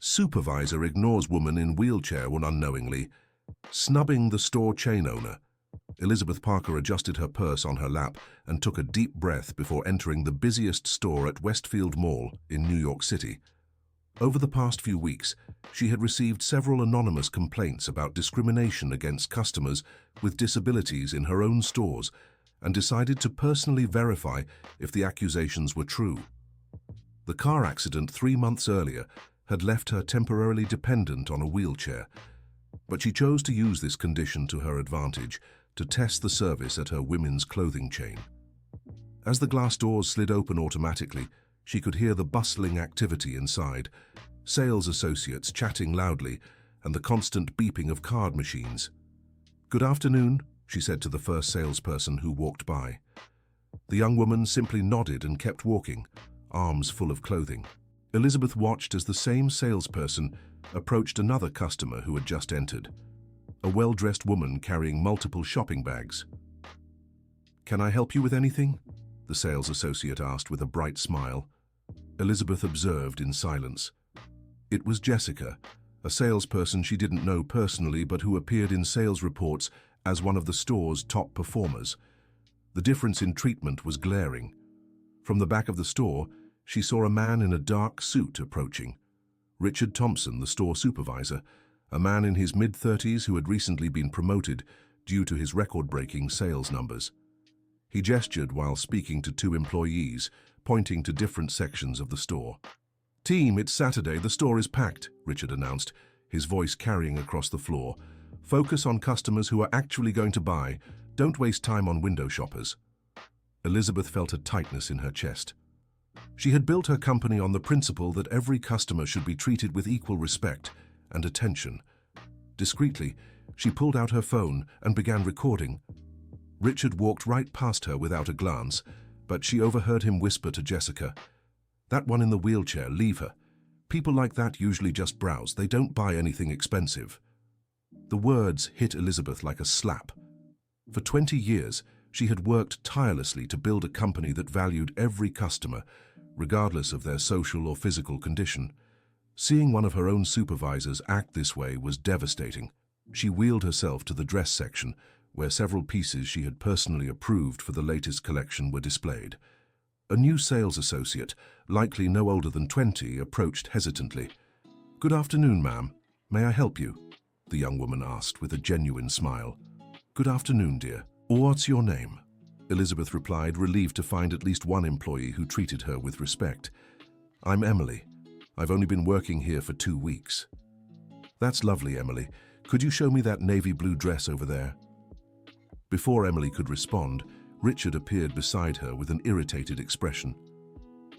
Supervisor ignores woman in wheelchair when unknowingly snubbing the store chain owner. Elizabeth Parker adjusted her purse on her lap and took a deep breath before entering the busiest store at Westfield Mall in New York City. Over the past few weeks, she had received several anonymous complaints about discrimination against customers with disabilities in her own stores and decided to personally verify if the accusations were true. The car accident 3 months earlier had left her temporarily dependent on a wheelchair, but she chose to use this condition to her advantage to test the service at her women's clothing chain. As the glass doors slid open automatically, she could hear the bustling activity inside, sales associates chatting loudly, and the constant beeping of card machines. "Good afternoon," she said to the first salesperson who walked by. The young woman simply nodded and kept walking, arms full of clothing. Elizabeth watched as the same salesperson approached another customer who had just entered, a well-dressed woman carrying multiple shopping bags. "Can I help you with anything?" the sales associate asked with a bright smile. Elizabeth observed in silence. It was Jessica, a salesperson she didn't know personally but who appeared in sales reports as one of the store's top performers. The difference in treatment was glaring. From the back of the store, she saw a man in a dark suit approaching. Richard Thompson, the store supervisor, a man in his mid-30s who had recently been promoted due to his record-breaking sales numbers. He gestured while speaking to 2 employees, pointing to different sections of the store. "Team, it's Saturday, the store is packed," Richard announced, his voice carrying across the floor. "Focus on customers who are actually going to buy. Don't waste time on window shoppers." Elizabeth felt a tightness in her chest. She had built her company on the principle that every customer should be treated with equal respect and attention. Discreetly, she pulled out her phone and began recording. Richard walked right past her without a glance, but she overheard him whisper to Jessica, "That one in the wheelchair, leave her. People like that usually just browse, they don't buy anything expensive." The words hit Elizabeth like a slap. For 20 years, she had worked tirelessly to build a company that valued every customer, regardless of their social or physical condition. Seeing one of her own supervisors act this way was devastating. She wheeled herself to the dress section, where several pieces she had personally approved for the latest collection were displayed. A new sales associate, likely no older than 20, approached hesitantly. "Good afternoon, ma'am. May I help you?" the young woman asked with a genuine smile. "Good afternoon, dear. What's your name?" Elizabeth replied, relieved to find at least one employee who treated her with respect. "I'm Emily. I've only been working here for 2 weeks." "That's lovely, Emily. Could you show me that navy blue dress over there?" Before Emily could respond, Richard appeared beside her with an irritated expression.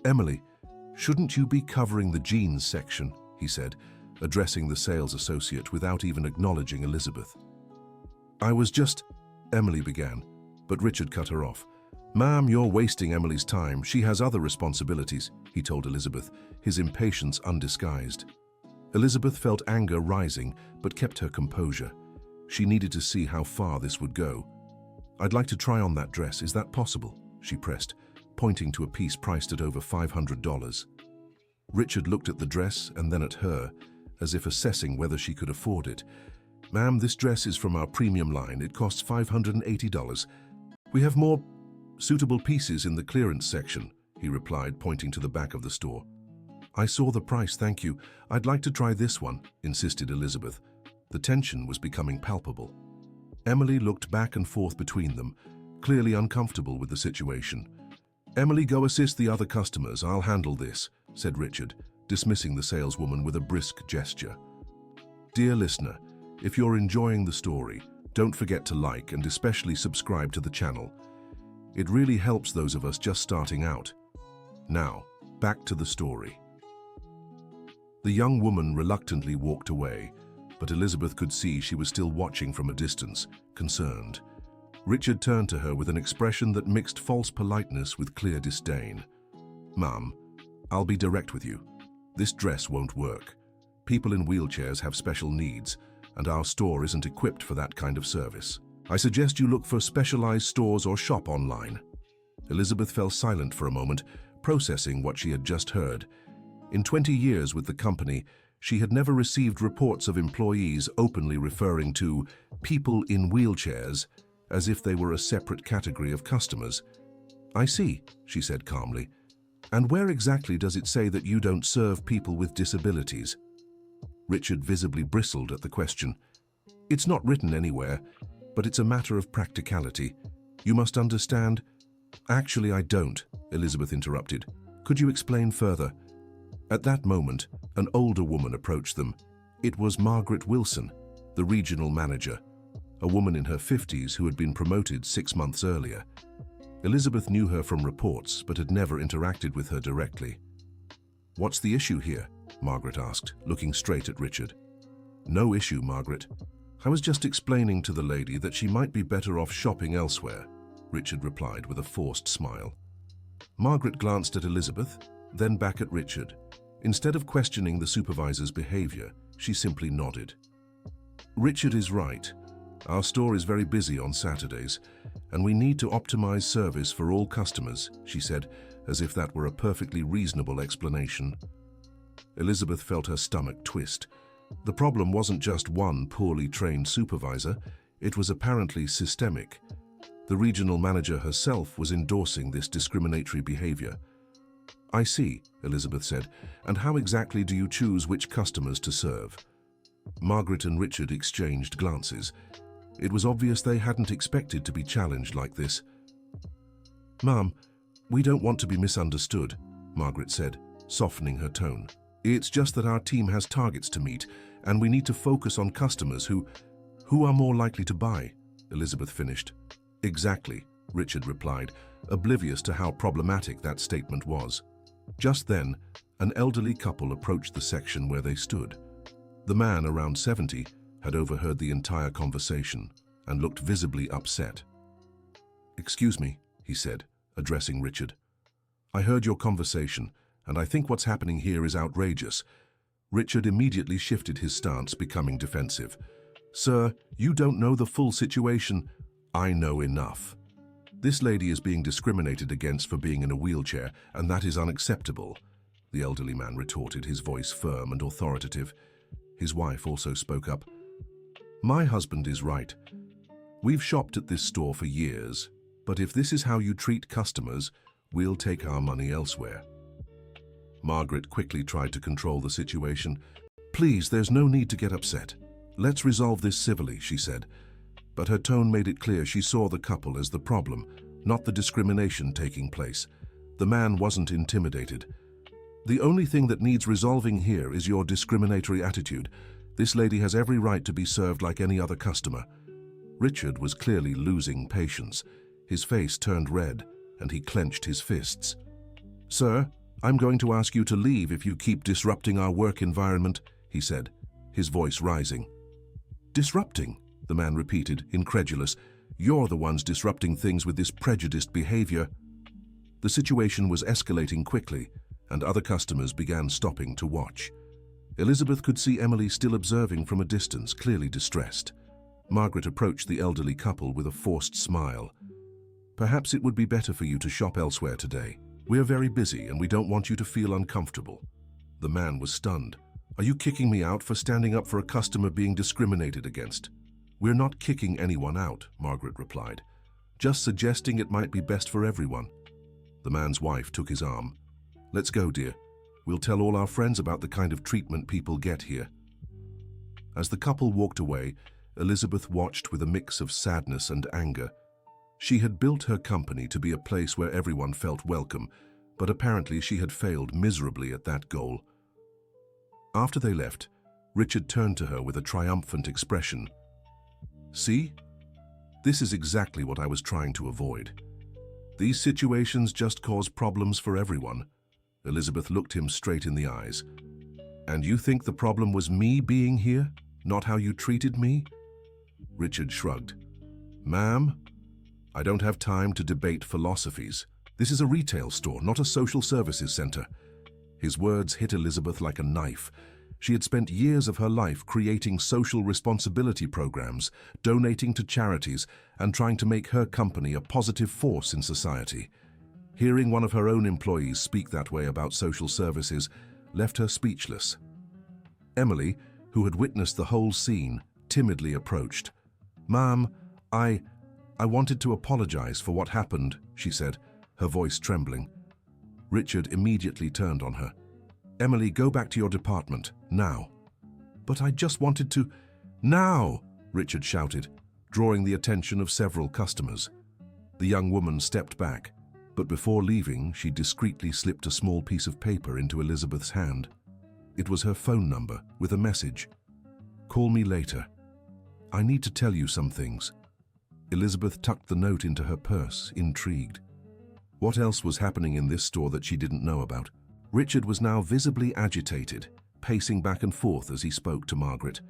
"Emily, shouldn't you be covering the jeans section?" he said, addressing the sales associate without even acknowledging Elizabeth. "I was just—" Emily began, but Richard cut her off. "Ma'am, you're wasting Emily's time. She has other responsibilities," he told Elizabeth, his impatience undisguised. Elizabeth felt anger rising, but kept her composure. She needed to see how far this would go. "I'd like to try on that dress. Is that possible?" she pressed, pointing to a piece priced at over $500. Richard looked at the dress and then at her, as if assessing whether she could afford it. "Ma'am, this dress is from our premium line. It costs $580. We have more suitable pieces in the clearance section," he replied, pointing to the back of the store. "I saw the price, thank you. I'd like to try this one," insisted Elizabeth. The tension was becoming palpable. Emily looked back and forth between them, clearly uncomfortable with the situation. "Emily, go assist the other customers. I'll handle this," said Richard, dismissing the saleswoman with a brisk gesture. Dear listener, if you're enjoying the story, don't forget to like and especially subscribe to the channel. It really helps those of us just starting out. Now, back to the story. The young woman reluctantly walked away, but Elizabeth could see she was still watching from a distance, concerned. Richard turned to her with an expression that mixed false politeness with clear disdain. "Ma'am, I'll be direct with you. This dress won't work. People in wheelchairs have special needs, and our store isn't equipped for that kind of service. I suggest you look for specialized stores or shop online." Elizabeth fell silent for a moment, processing what she had just heard. In 20 years with the company, She had never received reports of employees openly referring to people in wheelchairs as if they were a separate category of customers. "I see," she said calmly. "And where exactly does it say that you don't serve people with disabilities?" Richard visibly bristled at the question. "It's not written anywhere, but it's a matter of practicality. You must understand—" "Actually, I don't," Elizabeth interrupted. "Could you explain further?" At that moment, an older woman approached them. It was Margaret Wilson, the regional manager, a woman in her 50s who had been promoted 6 months earlier. Elizabeth knew her from reports, but had never interacted with her directly. "What's the issue here?" Margaret asked, looking straight at Richard. "No issue, Margaret. I was just explaining to the lady that she might be better off shopping elsewhere," Richard replied with a forced smile. Margaret glanced at Elizabeth, then back at Richard. Instead of questioning the supervisor's behavior, she simply nodded. "Richard is right. Our store is very busy on Saturdays, and we need to optimize service for all customers," she said, as if that were a perfectly reasonable explanation. Elizabeth felt her stomach twist. The problem wasn't just one poorly trained supervisor, it was apparently systemic. The regional manager herself was endorsing this discriminatory behavior. "I see," Elizabeth said. "And how exactly do you choose which customers to serve?" Margaret and Richard exchanged glances. It was obvious they hadn't expected to be challenged like this. "Ma'am, we don't want to be misunderstood," Margaret said, softening her tone. "It's just that our team has targets to meet, and we need to focus on customers who are more likely to buy," Elizabeth finished. "Exactly," Richard replied, oblivious to how problematic that statement was. Just then, an elderly couple approached the section where they stood. The man, around 70, had overheard the entire conversation and looked visibly upset. "Excuse me," he said, addressing Richard. "I heard your conversation, and I think what's happening here is outrageous." Richard immediately shifted his stance, becoming defensive. "Sir, you don't know the full situation." "I know enough. This lady is being discriminated against for being in a wheelchair, and that is unacceptable," the elderly man retorted, his voice firm and authoritative. His wife also spoke up. "My husband is right. We've shopped at this store for years, but if this is how you treat customers, we'll take our money elsewhere." Margaret quickly tried to control the situation. "Please, there's no need to get upset. Let's resolve this civilly," she said. But her tone made it clear she saw the couple as the problem, not the discrimination taking place. The man wasn't intimidated. "The only thing that needs resolving here is your discriminatory attitude. This lady has every right to be served like any other customer." Richard was clearly losing patience. His face turned red, and he clenched his fists. "Sir, I'm going to ask you to leave if you keep disrupting our work environment," he said, his voice rising. "Disrupting?" the man repeated, incredulous. "You're the ones disrupting things with this prejudiced behavior." The situation was escalating quickly, and other customers began stopping to watch. Elizabeth could see Emily still observing from a distance, clearly distressed. Margaret approached the elderly couple with a forced smile. "Perhaps it would be better for you to shop elsewhere today. We're very busy and we don't want you to feel uncomfortable." The man was stunned. "Are you kicking me out for standing up for a customer being discriminated against?" "We're not kicking anyone out," Margaret replied. "Just suggesting it might be best for everyone." The man's wife took his arm. "Let's go, dear. We'll tell all our friends about the kind of treatment people get here." As the couple walked away, Elizabeth watched with a mix of sadness and anger. She had built her company to be a place where everyone felt welcome, but apparently she had failed miserably at that goal. After they left, Richard turned to her with a triumphant expression. "See? This is exactly what I was trying to avoid. These situations just cause problems for everyone." Elizabeth looked him straight in the eyes. "And you think the problem was me being here, not how you treated me?" Richard shrugged. "Ma'am, I don't have time to debate philosophies. This is a retail store, not a social services center." His words hit Elizabeth like a knife. She had spent years of her life creating social responsibility programs, donating to charities, and trying to make her company a positive force in society. Hearing one of her own employees speak that way about social services left her speechless. Emily, who had witnessed the whole scene, timidly approached. "Ma'am, I wanted to apologize for what happened," she said, her voice trembling. Richard immediately turned on her. "Emily, go back to your department, now." "But I just wanted to—" "Now!" Richard shouted, drawing the attention of several customers. The young woman stepped back, but before leaving, she discreetly slipped a small piece of paper into Elizabeth's hand. It was her phone number with a message. "Call me later. I need to tell you some things." Elizabeth tucked the note into her purse, intrigued. What else was happening in this store that she didn't know about? Richard was now visibly agitated, pacing back and forth as he spoke to Margaret.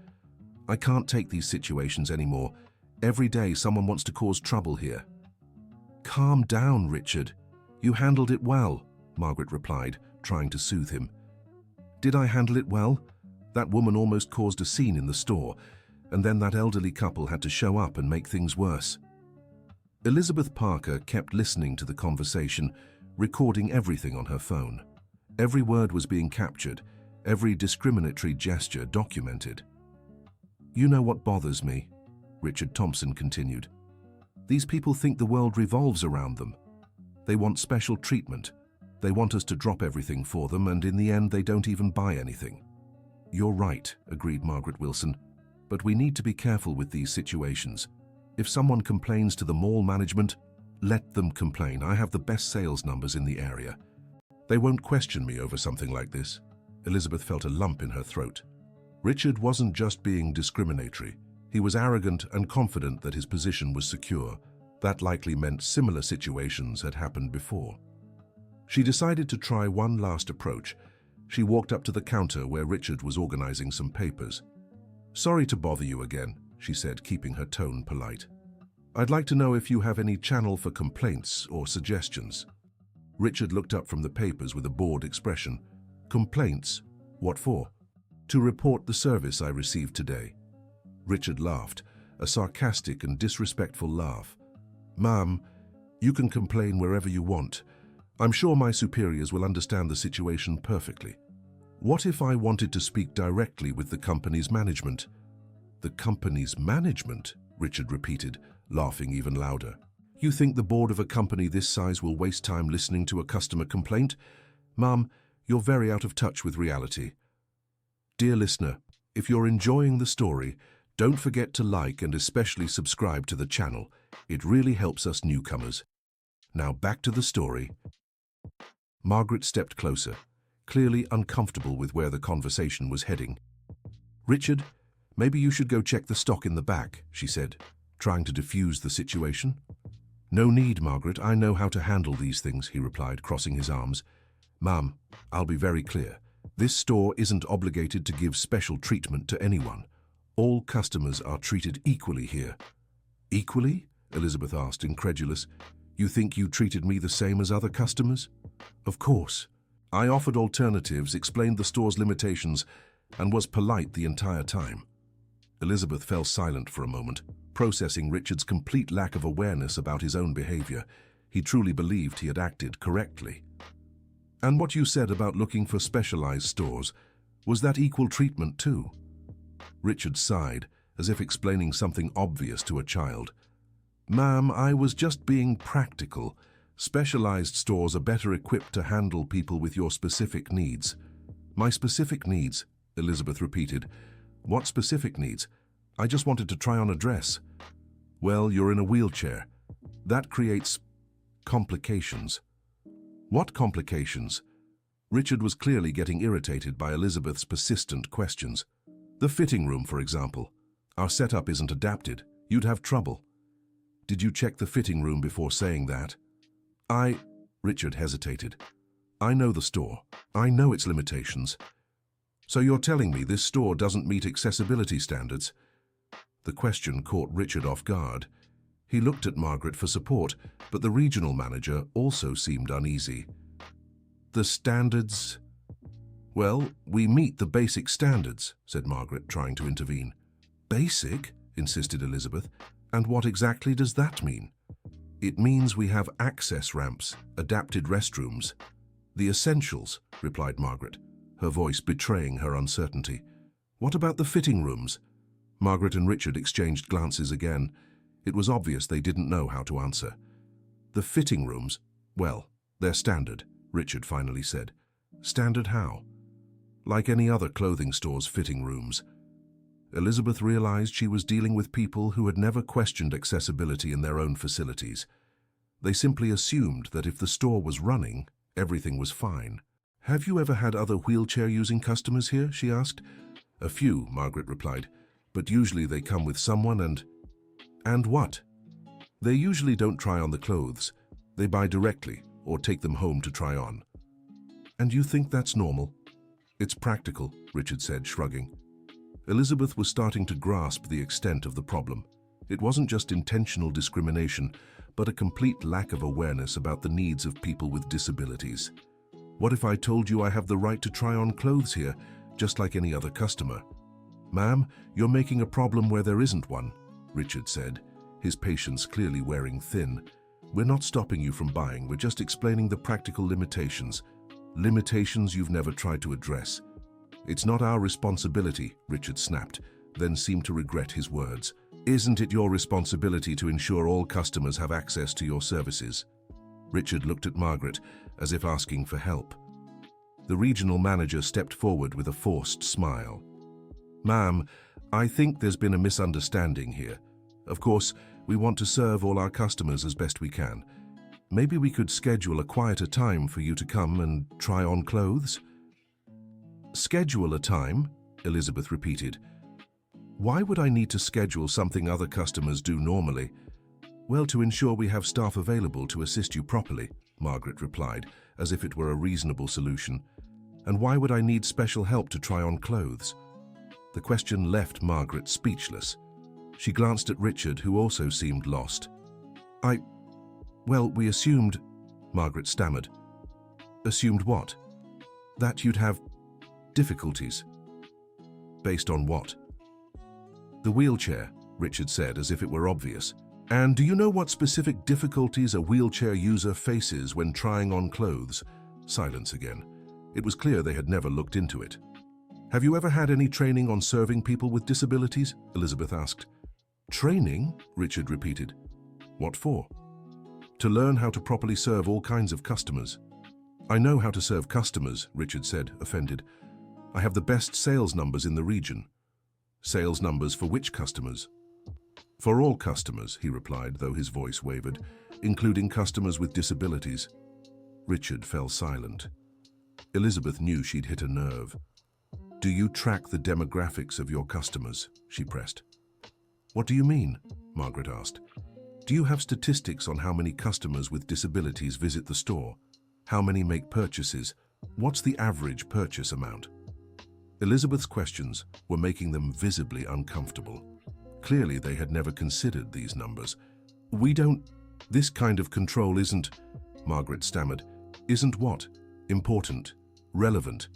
"I can't take these situations anymore. Every day someone wants to cause trouble here." "Calm down, Richard. You handled it well," Margaret replied, trying to soothe him. "Did I handle it well? That woman almost caused a scene in the store, and then that elderly couple had to show up and make things worse." Elizabeth Parker kept listening to the conversation, recording everything on her phone. Every word was being captured, every discriminatory gesture documented. "You know what bothers me," Richard Thompson continued. "These people think the world revolves around them. They want special treatment. They want us to drop everything for them, and in the end they don't even buy anything." "You're right," agreed Margaret Wilson. "But we need to be careful with these situations. If someone complains to the mall management, let them complain. I have the best sales numbers in the area. They won't question me over something like this." Elizabeth felt a lump in her throat. Richard wasn't just being discriminatory. He was arrogant and confident that his position was secure. That likely meant similar situations had happened before. She decided to try one last approach. She walked up to the counter where Richard was organizing some papers. "Sorry to bother you again," she said, keeping her tone polite. "I'd like to know if you have any channel for complaints or suggestions." Richard looked up from the papers with a bored expression. "Complaints? What for?" "To report the service I received today." Richard laughed, a sarcastic and disrespectful laugh. "Ma'am, you can complain wherever you want. I'm sure my superiors will understand the situation perfectly. What if I wanted to speak directly with the company's management?" "The company's management?" Richard repeated, laughing even louder. "You think the board of a company this size will waste time listening to a customer complaint? Ma'am, you're very out of touch with reality." Dear listener, if you're enjoying the story, don't forget to like and especially subscribe to the channel. It really helps us newcomers. Now back to the story. Margaret stepped closer, clearly uncomfortable with where the conversation was heading. "Richard, maybe you should go check the stock in the back," she said, trying to diffuse the situation. "No need, Margaret. I know how to handle these things," he replied, crossing his arms. "Ma'am, I'll be very clear. This store isn't obligated to give special treatment to anyone. All customers are treated equally here." "Equally?" Elizabeth asked, incredulous. "You think you treated me the same as other customers?" "Of course. I offered alternatives, explained the store's limitations, and was polite the entire time." Elizabeth fell silent for a moment, processing Richard's complete lack of awareness about his own behavior. He truly believed he had acted correctly. "And what you said about looking for specialized stores, was that equal treatment too?" Richard sighed, as if explaining something obvious to a child. "Ma'am, I was just being practical. Specialized stores are better equipped to handle people with your specific needs." "My specific needs?" Elizabeth repeated. "What specific needs? I just wanted to try on a dress." "Well, you're in a wheelchair. That creates complications." "What complications?" Richard was clearly getting irritated by Elizabeth's persistent questions. "The fitting room, for example. Our setup isn't adapted. You'd have trouble." "Did you check the fitting room before saying that?" Richard hesitated. "I know the store. I know its limitations. So you're telling me this store doesn't meet accessibility standards?" The question caught Richard off guard. He looked at Margaret for support, but the regional manager also seemed uneasy. "The standards?" "Well, we meet the basic standards," said Margaret, trying to intervene. "Basic?" insisted Elizabeth. "And what exactly does that mean?" "It means we have access ramps, adapted restrooms." "The essentials," replied Margaret, her voice betraying her uncertainty. What about the fitting rooms? Margaret and Richard exchanged glances again. It was obvious they didn't know how to answer. The fitting rooms? Well, they're standard, Richard finally said. Standard how? Like any other clothing store's fitting rooms. Elizabeth realized she was dealing with people who had never questioned accessibility in their own facilities. They simply assumed that if the store was running, everything was fine. Have you ever had other wheelchair-using customers here? She asked. A few, Margaret replied, but usually they come with someone And what? They usually don't try on the clothes. They buy directly or take them home to try on. And you think that's normal? It's practical, Richard said, shrugging. Elizabeth was starting to grasp the extent of the problem. It wasn't just intentional discrimination, but a complete lack of awareness about the needs of people with disabilities. What if I told you I have the right to try on clothes here, just like any other customer? Ma'am, you're making a problem where there isn't one, Richard said, his patience clearly wearing thin. We're not stopping you from buying, we're just explaining the practical limitations. Limitations you've never tried to address. It's not our responsibility, Richard snapped, then seemed to regret his words. Isn't it your responsibility to ensure all customers have access to your services? Richard looked at Margaret, as if asking for help. The regional manager stepped forward with a forced smile. Ma'am, I think there's been a misunderstanding here. Of course, we want to serve all our customers as best we can. Maybe we could schedule a quieter time for you to come and try on clothes? Schedule a time? Elizabeth repeated. Why would I need to schedule something other customers do normally? Well, to ensure we have staff available to assist you properly, Margaret replied, as if it were a reasonable solution. And why would I need special help to try on clothes? The question left Margaret speechless. She glanced at Richard, who also seemed lost. Well, we assumed, Margaret stammered. Assumed what? That you'd have difficulties. Based on what? The wheelchair, Richard said, as if it were obvious. And do you know what specific difficulties a wheelchair user faces when trying on clothes? Silence again. It was clear they had never looked into it. Have you ever had any training on serving people with disabilities? Elizabeth asked. Training? Richard repeated. What for? To learn how to properly serve all kinds of customers. I know how to serve customers, Richard said, offended. I have the best sales numbers in the region. Sales numbers for which customers? For all customers, he replied, though his voice wavered, including customers with disabilities. Richard fell silent. Elizabeth knew she'd hit a nerve. Do you track the demographics of your customers? She pressed. What do you mean? Margaret asked. Do you have statistics on how many customers with disabilities visit the store? How many make purchases? What's the average purchase amount? Elizabeth's questions were making them visibly uncomfortable. Clearly, they had never considered these numbers. This kind of control isn't, Margaret stammered. Isn't what? Important. Relevant.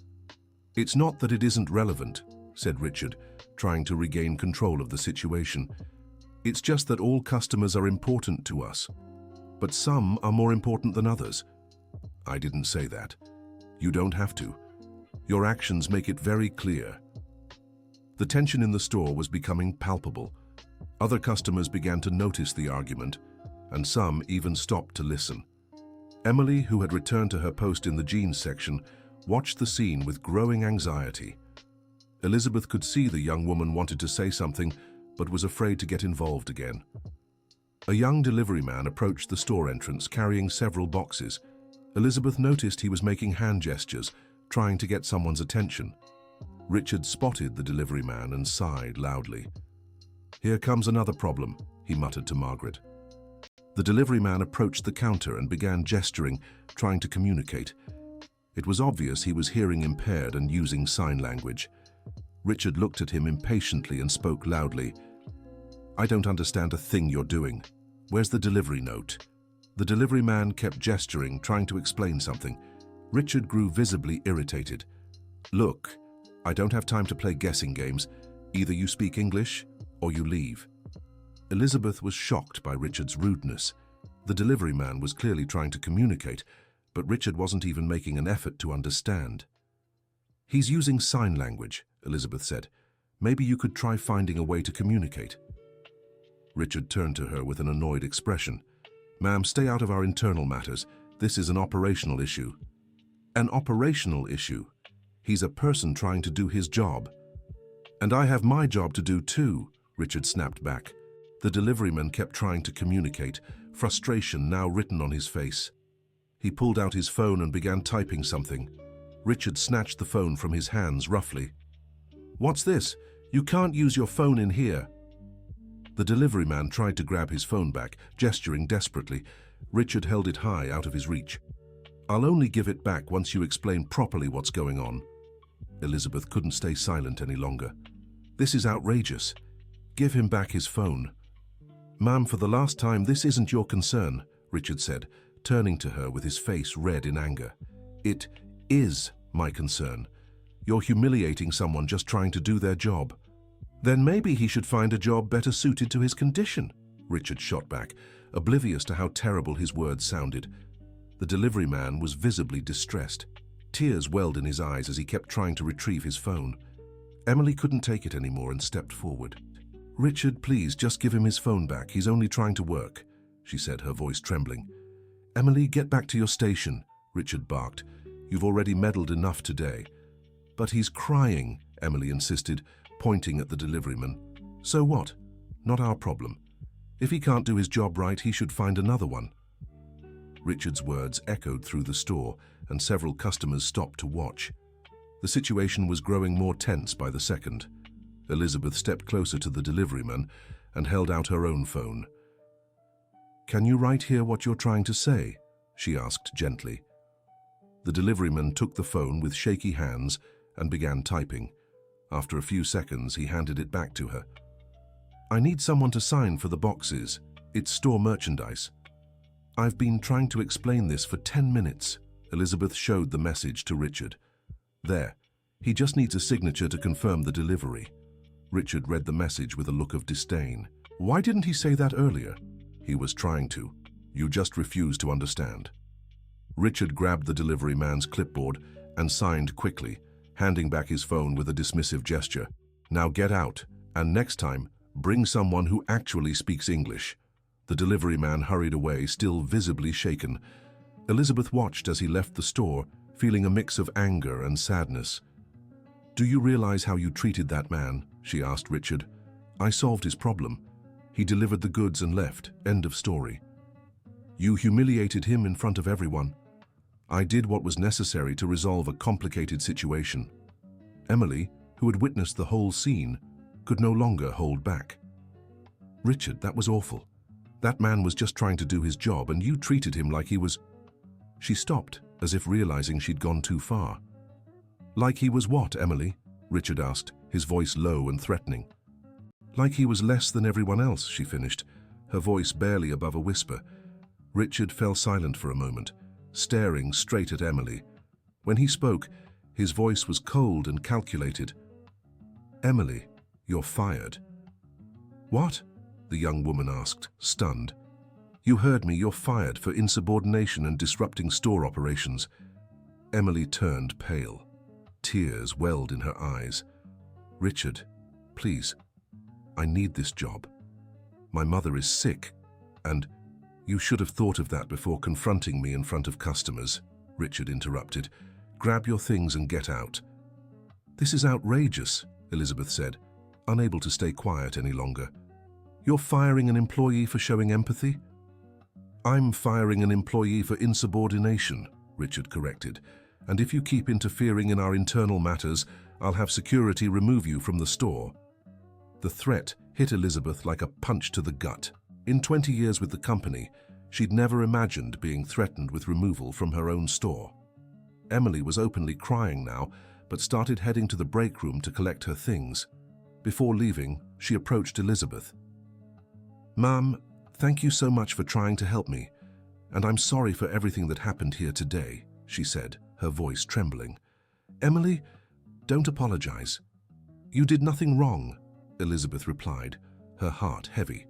It's not that it isn't relevant, said Richard, trying to regain control of the situation. It's just that all customers are important to us. But some are more important than others. I didn't say that. You don't have to. Your actions make it very clear. The tension in the store was becoming palpable. Other customers began to notice the argument, and some even stopped to listen. Emily, who had returned to her post in the jeans section, watched the scene with growing anxiety. Elizabeth could see the young woman wanted to say something, but was afraid to get involved again. A young delivery man approached the store entrance carrying several boxes. Elizabeth noticed he was making hand gestures, trying to get someone's attention. Richard spotted the delivery man and sighed loudly. Here comes another problem, he muttered to Margaret. The delivery man approached the counter and began gesturing, trying to communicate. It was obvious he was hearing impaired and using sign language. Richard looked at him impatiently and spoke loudly. I don't understand a thing you're doing. Where's the delivery note? The delivery man kept gesturing, trying to explain something. Richard grew visibly irritated. Look, I don't have time to play guessing games. Either you speak English or you leave. Elizabeth was shocked by Richard's rudeness. The delivery man was clearly trying to communicate, but Richard wasn't even making an effort to understand. He's using sign language, Elizabeth said. Maybe you could try finding a way to communicate." Richard turned to her with an annoyed expression. "Ma'am, stay out of our internal matters. This is an operational issue." "An operational issue? He's a person trying to do his job." "And I have my job to do too," Richard snapped back. The deliveryman kept trying to communicate, frustration now written on his face. He pulled out his phone and began typing something. Richard snatched the phone from his hands roughly. "What's this? You can't use your phone in here." The deliveryman tried to grab his phone back, gesturing desperately. Richard held it high out of his reach. "I'll only give it back once you explain properly what's going on." Elizabeth couldn't stay silent any longer. "This is outrageous. Give him back his phone." "Ma'am, for the last time, this isn't your concern," Richard said, turning to her with his face red in anger. "It is my concern. You're humiliating someone just trying to do their job." "Then maybe he should find a job better suited to his condition," Richard shot back, oblivious to how terrible his words sounded. The delivery man was visibly distressed. Tears welled in his eyes as he kept trying to retrieve his phone. Emily couldn't take it anymore and stepped forward. "Richard, please, just give him his phone back. He's only trying to work," she said, her voice trembling. "Emily, get back to your station," Richard barked. "You've already meddled enough today." "But he's crying," Emily insisted, pointing at the deliveryman. "So what? Not our problem. If he can't do his job right, he should find another one." Richard's words echoed through the store, and several customers stopped to watch. The situation was growing more tense by the second. Elizabeth stepped closer to the deliveryman and held out her own phone. "Can you write here what you're trying to say?" she asked gently. The deliveryman took the phone with shaky hands and began typing. After a few seconds, he handed it back to her. "I need someone to sign for the boxes. It's store merchandise." "I've been trying to explain this for 10 minutes. Elizabeth showed the message to Richard. "There. He just needs a signature to confirm the delivery." Richard read the message with a look of disdain. "Why didn't he say that earlier?" "He was trying to. You just refused to understand." Richard grabbed the delivery man's clipboard and signed quickly, handing back his phone with a dismissive gesture. "Now get out, and next time, bring someone who actually speaks English." The delivery man hurried away, still visibly shaken. Elizabeth watched as he left the store, feeling a mix of anger and sadness. "Do you realize how you treated that man?" she asked Richard. "I solved his problem. He delivered the goods and left. End of story. You humiliated him in front of everyone. I did what was necessary to resolve a complicated situation." Emily, who had witnessed the whole scene, could no longer hold back. "Richard, that was awful. That man was just trying to do his job, and you treated him like he was—" She stopped, as if realizing she'd gone too far. "Like he was what, Emily?" Richard asked, his voice low and threatening. "Like he was less than everyone else," she finished, her voice barely above a whisper. Richard fell silent for a moment, staring straight at Emily. When he spoke, his voice was cold and calculated. "Emily, you're fired." "What?" the young woman asked, stunned. "You heard me, you're fired for insubordination and disrupting store operations." Emily turned pale. Tears welled in her eyes. "Richard, please, I need this job. My mother is sick, and—" "You should have thought of that before confronting me in front of customers," Richard interrupted. "Grab your things and get out." "This is outrageous," Elizabeth said, unable to stay quiet any longer. "You're firing an employee for showing empathy?" "I'm firing an employee for insubordination," Richard corrected. "And if you keep interfering in our internal matters, I'll have security remove you from the store." The threat hit Elizabeth like a punch to the gut. In 20 years with the company, she'd never imagined being threatened with removal from her own store. Emily was openly crying now, but started heading to the break room to collect her things. Before leaving, she approached Elizabeth. "Ma'am, thank you so much for trying to help me, and I'm sorry for everything that happened here today," she said, her voice trembling. "Emily, don't apologize. You did nothing wrong," Elizabeth replied, her heart heavy.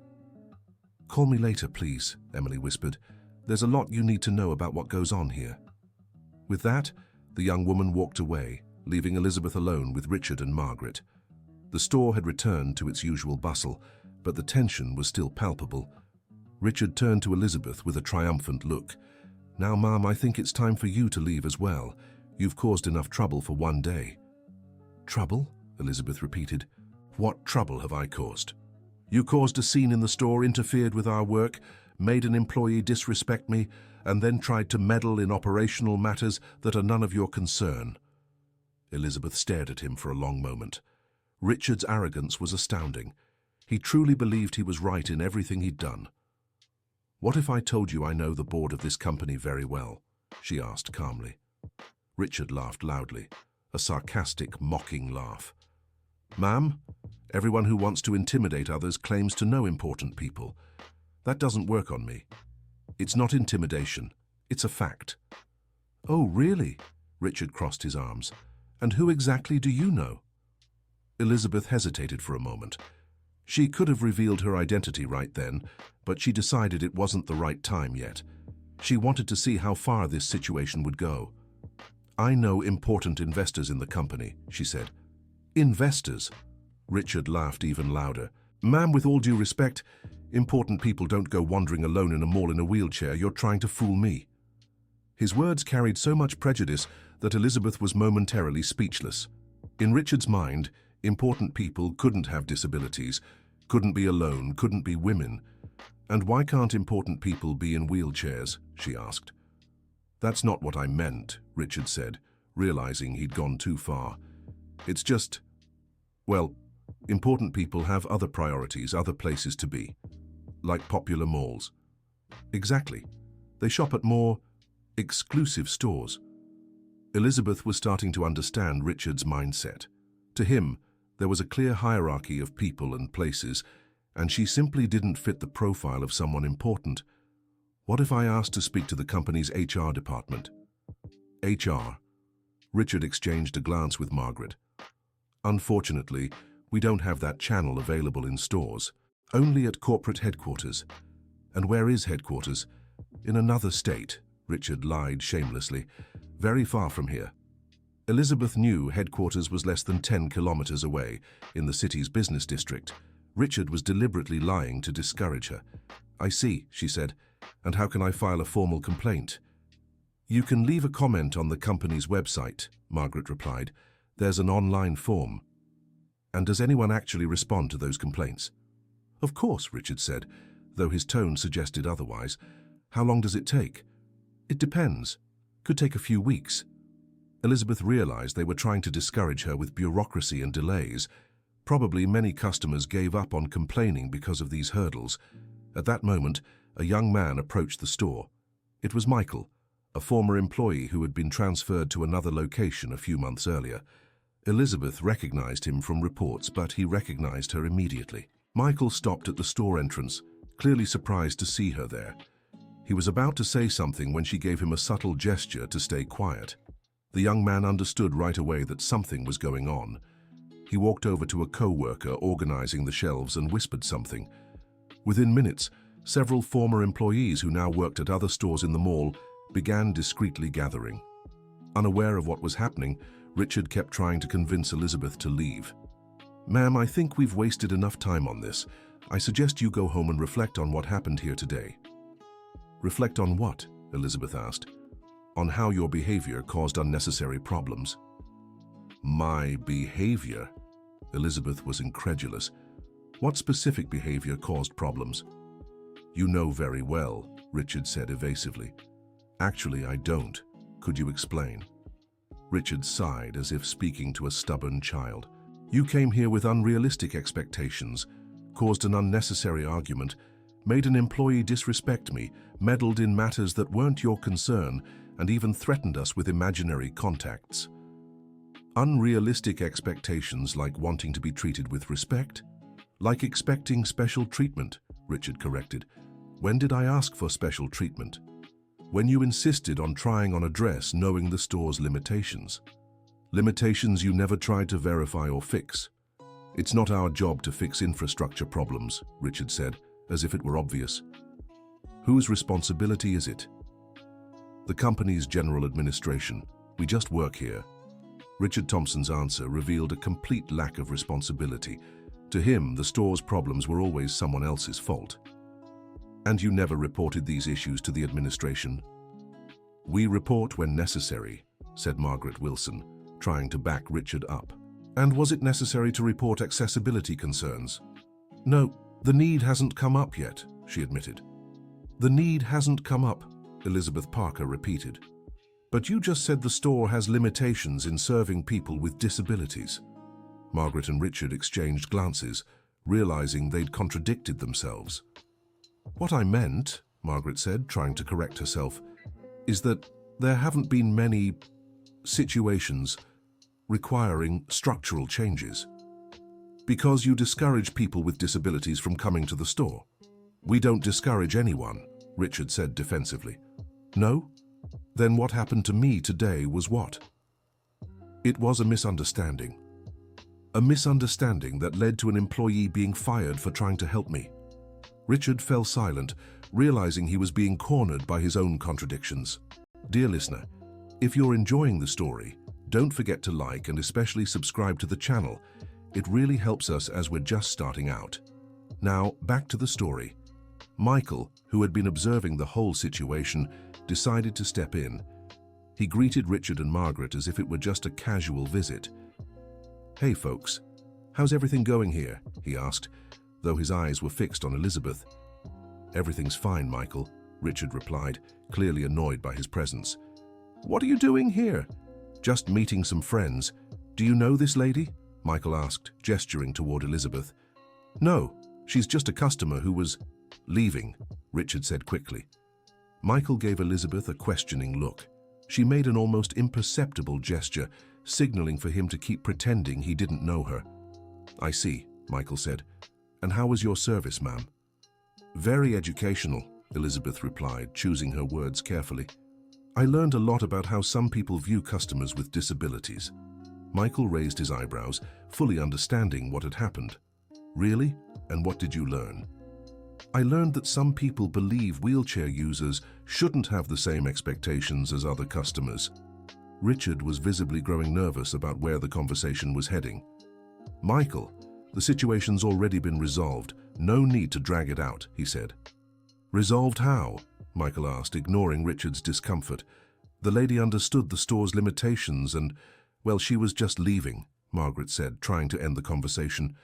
"Call me later, please," Emily whispered. "There's a lot you need to know about what goes on here." With that, the young woman walked away, leaving Elizabeth alone with Richard and Margaret. The store had returned to its usual bustle, but the tension was still palpable. Richard turned to Elizabeth with a triumphant look. "Now, Ma'am, I think it's time for you to leave as well. You've caused enough trouble for one day." "Trouble?" Elizabeth repeated. "What trouble have I caused?" "You caused a scene in the store, interfered with our work, made an employee disrespect me, and then tried to meddle in operational matters that are none of your concern." Elizabeth stared at him for a long moment. Richard's arrogance was astounding. He truly believed he was right in everything he'd done. "What if I told you I know the board of this company very well?" she asked calmly. Richard laughed loudly, a sarcastic, mocking laugh. "Ma'am, everyone who wants to intimidate others claims to know important people. That doesn't work on me. It's not intimidation, it's a fact." "Oh, really?" Richard crossed his arms. "And who exactly do you know?" Elizabeth hesitated for a moment. She could have revealed her identity right then, but she decided it wasn't the right time yet. She wanted to see how far this situation would go. "I know important investors in the company," she said. "Investors?" Richard laughed even louder. "Ma'am, with all due respect, important people don't go wandering alone in a mall in a wheelchair. You're trying to fool me." His words carried so much prejudice that Elizabeth was momentarily speechless. In Richard's mind, important people couldn't have disabilities, couldn't be alone, couldn't be women. "And why can't important people be in wheelchairs?" she asked. "That's not what I meant," Richard said, realizing he'd gone too far. "It's just, well, important people have other priorities, other places to be. Like popular malls." "Exactly. They shop at more exclusive stores." Elizabeth was starting to understand Richard's mindset. To him, there was a clear hierarchy of people and places, and she simply didn't fit the profile of someone important. "What if I asked to speak to the company's HR department?" "HR?" Richard exchanged a glance with Margaret. "Unfortunately, we don't have that channel available in stores, only at corporate headquarters." "And where is headquarters?" "In another state," Richard lied shamelessly. "Very far from here." Elizabeth knew headquarters was less than 10 kilometers away, in the city's business district. Richard was deliberately lying to discourage her. "I see," she said. "And how can I file a formal complaint?" "You can leave a comment on the company's website," Margaret replied. "There's an online form." "And does anyone actually respond to those complaints?" "Of course," Richard said, though his tone suggested otherwise. "How long does it take?" "It depends. Could take a few weeks." Elizabeth realized they were trying to discourage her with bureaucracy and delays. Probably many customers gave up on complaining because of these hurdles. At that moment, a young man approached the store. It was Michael, a former employee who had been transferred to another location a few months earlier. Elizabeth recognized him from reports, but he recognized her immediately. Michael stopped at the store entrance, clearly surprised to see her there. He was about to say something when she gave him a subtle gesture to stay quiet. The young man understood right away that something was going on. He walked over to a co-worker organizing the shelves and whispered something. Within minutes, several former employees who now worked at other stores in the mall began discreetly gathering. Unaware of what was happening, Richard kept trying to convince Elizabeth to leave. "Ma'am, I think we've wasted enough time on this. I suggest you go home and reflect on what happened here today." "Reflect on what?" Elizabeth asked. "On how your behavior caused unnecessary problems." "My behavior?" Elizabeth was incredulous. "What specific behavior caused problems?" "You know very well," Richard said evasively. "Actually, I don't. Could you explain?" Richard sighed as if speaking to a stubborn child. "You came here with unrealistic expectations, caused an unnecessary argument, made an employee disrespect me, meddled in matters that weren't your concern, and even threatened us with imaginary contacts." "Unrealistic expectations like wanting to be treated with respect?" "Like expecting special treatment," Richard corrected. "When did I ask for special treatment?" "When you insisted on trying on a dress knowing the store's limitations. Limitations you never tried to verify or fix." "It's not our job to fix infrastructure problems," Richard said, as if it were obvious. "Whose responsibility is it?" "The company's general administration. We just work here." Richard Thompson's answer revealed a complete lack of responsibility. To him, the store's problems were always someone else's fault. And you never reported these issues to the administration? We report when necessary, said Margaret Wilson, trying to back Richard up. And was it necessary to report accessibility concerns? No, the need hasn't come up yet, she admitted. The need hasn't come up, Elizabeth Parker repeated. But you just said the store has limitations in serving people with disabilities. Margaret and Richard exchanged glances, realizing they'd contradicted themselves. What I meant, Margaret said, trying to correct herself, is that there haven't been many situations requiring structural changes. Because you discourage people with disabilities from coming to the store. We don't discourage anyone, Richard said defensively. No? Then what happened to me today was what? It was a misunderstanding. A misunderstanding that led to an employee being fired for trying to help me. Richard fell silent, realizing he was being cornered by his own contradictions. Dear listener, if you're enjoying the story, don't forget to like and especially subscribe to the channel. It really helps us as we're just starting out. Now, back to the story. Michael, who had been observing the whole situation, decided to step in. He greeted Richard and Margaret as if it were just a casual visit. Hey folks, how's everything going here? He asked, though his eyes were fixed on Elizabeth. Everything's fine, Michael, Richard replied, clearly annoyed by his presence. What are you doing here? Just meeting some friends. Do you know this lady? Michael asked, gesturing toward Elizabeth. No, she's just a customer who was leaving, Richard said quickly. Michael gave Elizabeth a questioning look. She made an almost imperceptible gesture, signaling for him to keep pretending he didn't know her. I see, Michael said. And how was your service, ma'am? Very educational, Elizabeth replied, choosing her words carefully. I learned a lot about how some people view customers with disabilities. Michael raised his eyebrows, fully understanding what had happened. Really? And what did you learn? I learned that some people believe wheelchair users shouldn't have the same expectations as other customers. Richard was visibly growing nervous about where the conversation was heading. Michael, the situation's already been resolved. No need to drag it out, he said. Resolved how? Michael asked, ignoring Richard's discomfort. The lady understood the store's limitations and, well, she was just leaving, Margaret said, trying to end the conversation.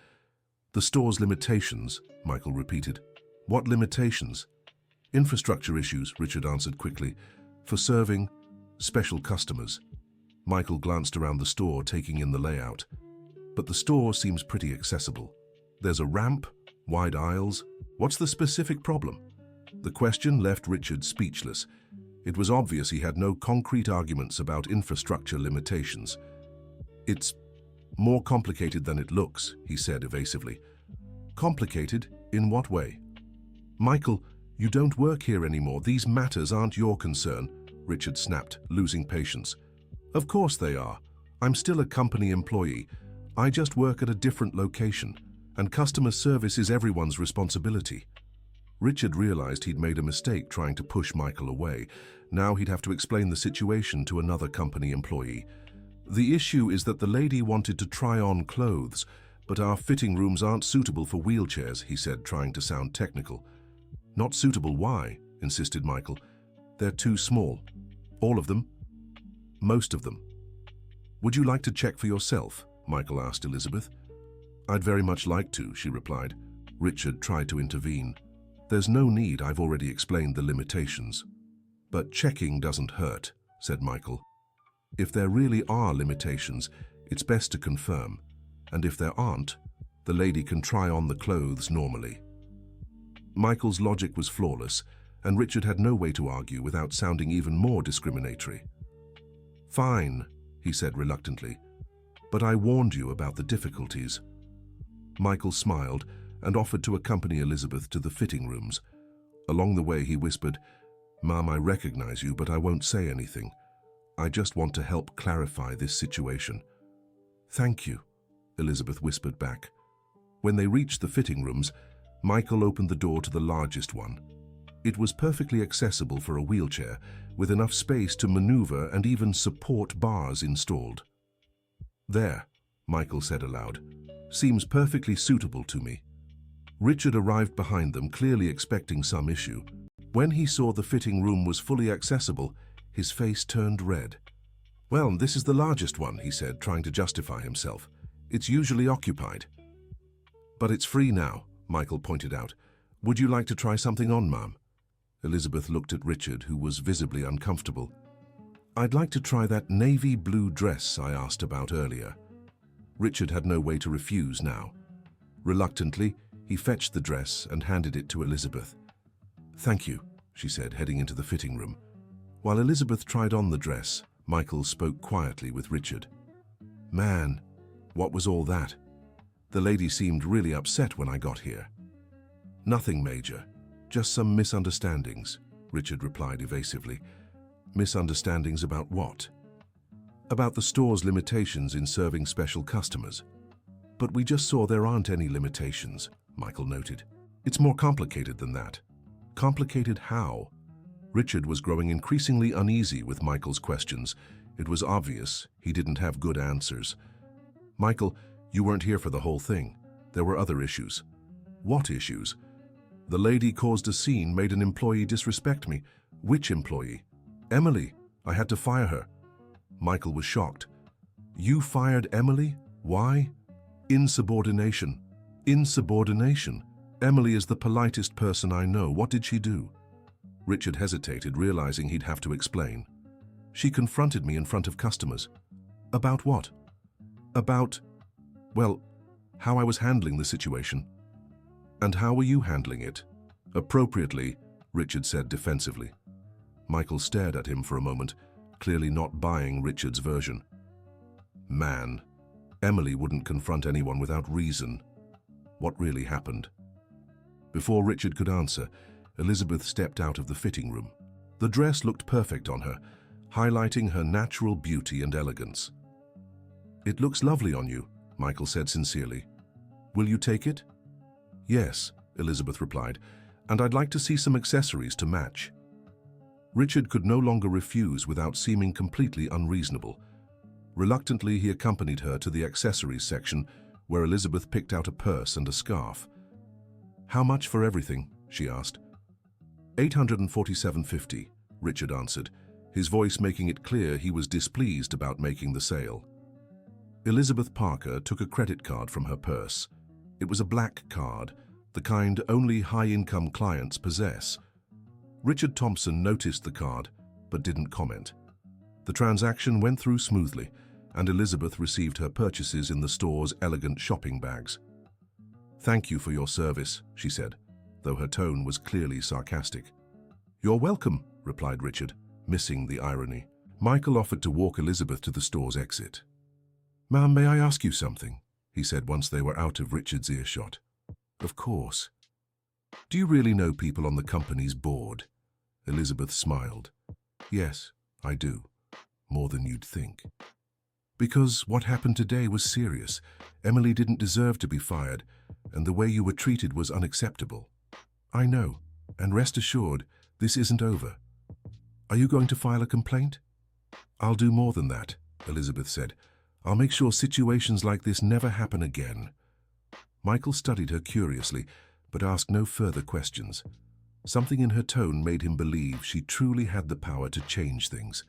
The store's limitations, Michael repeated. What limitations? Infrastructure issues, Richard answered quickly, for serving special customers. Michael glanced around the store, taking in the layout. But the store seems pretty accessible. There's a ramp, wide aisles. What's the specific problem? The question left Richard speechless. It was obvious he had no concrete arguments about infrastructure limitations. It's more complicated than it looks, he said evasively. Complicated? In what way? Michael, you don't work here anymore. These matters aren't your concern, Richard snapped, losing patience. Of course they are. I'm still a company employee. I just work at a different location, and customer service is everyone's responsibility. Richard realized he'd made a mistake trying to push Michael away. Now he'd have to explain the situation to another company employee. The issue is that the lady wanted to try on clothes, but our fitting rooms aren't suitable for wheelchairs, he said, trying to sound technical. Not suitable, why? Insisted Michael. They're too small. All of them? Most of them. Would you like to check for yourself? Michael asked Elizabeth. I'd very much like to, she replied. Richard tried to intervene. There's no need, I've already explained the limitations. But checking doesn't hurt, said Michael. If there really are limitations, it's best to confirm. And if there aren't, the lady can try on the clothes normally. Michael's logic was flawless, and Richard had no way to argue without sounding even more discriminatory. Fine, he said reluctantly, but I warned you about the difficulties. Michael smiled and offered to accompany Elizabeth to the fitting rooms. Along the way he whispered, Ma'am, I recognize you, but I won't say anything. I just want to help clarify this situation. Thank you, Elizabeth whispered back. When they reached the fitting rooms, Michael opened the door to the largest one. It was perfectly accessible for a wheelchair, with enough space to maneuver and even support bars installed. There, Michael said aloud. Seems perfectly suitable to me. Richard arrived behind them, clearly expecting some issue. When he saw the fitting room was fully accessible, his face turned red. Well, this is the largest one, he said, trying to justify himself. It's usually occupied. But it's free now, Michael pointed out. Would you like to try something on, ma'am? Elizabeth looked at Richard, who was visibly uncomfortable. I'd like to try that navy blue dress I asked about earlier. Richard had no way to refuse now. Reluctantly, he fetched the dress and handed it to Elizabeth. Thank you, she said, heading into the fitting room. While Elizabeth tried on the dress, Michael spoke quietly with Richard. Man, what was all that? The lady seemed really upset when I got here. Nothing major, just some misunderstandings, Richard replied evasively. Misunderstandings about what? About the store's limitations in serving special customers. But we just saw there aren't any limitations, Michael noted. It's more complicated than that. Complicated how? Richard was growing increasingly uneasy with Michael's questions. It was obvious he didn't have good answers. Michael, you weren't here for the whole thing. There were other issues. What issues? The lady caused a scene, made an employee disrespect me. Which employee? Emily. I had to fire her. Michael was shocked. You fired Emily? Why? Insubordination. Insubordination? Emily is the politest person I know. What did she do? Richard hesitated, realizing he'd have to explain. She confronted me in front of customers. About what? About, well, how I was handling the situation. And how were you handling it? Appropriately, Richard said defensively. Michael stared at him for a moment, clearly not buying Richard's version. Man, Emily wouldn't confront anyone without reason. What really happened? Before Richard could answer, Elizabeth stepped out of the fitting room. The dress looked perfect on her, highlighting her natural beauty and elegance. It looks lovely on you, Michael said sincerely. Will you take it? Yes, Elizabeth replied, and I'd like to see some accessories to match. Richard could no longer refuse without seeming completely unreasonable. Reluctantly, he accompanied her to the accessories section, where Elizabeth picked out a purse and a scarf. How much for everything? She asked. $847.50, Richard answered, his voice making it clear he was displeased about making the sale. Elizabeth Parker took a credit card from her purse. It was a black card, the kind only high-income clients possess. Richard Thompson noticed the card, but didn't comment. The transaction went through smoothly, and Elizabeth received her purchases in the store's elegant shopping bags. Thank you for your service, she said, though her tone was clearly sarcastic. You're welcome, replied Richard, missing the irony. Michael offered to walk Elizabeth to the store's exit. Ma'am, may I ask you something? He said once they were out of Richard's earshot. Of course. Do you really know people on the company's board? Elizabeth smiled. Yes, I do. More than you'd think. Because what happened today was serious. Emily didn't deserve to be fired, and the way you were treated was unacceptable. I know, and rest assured, this isn't over. Are you going to file a complaint? I'll do more than that, Elizabeth said. I'll make sure situations like this never happen again. Michael studied her curiously, but asked no further questions. Something in her tone made him believe she truly had the power to change things.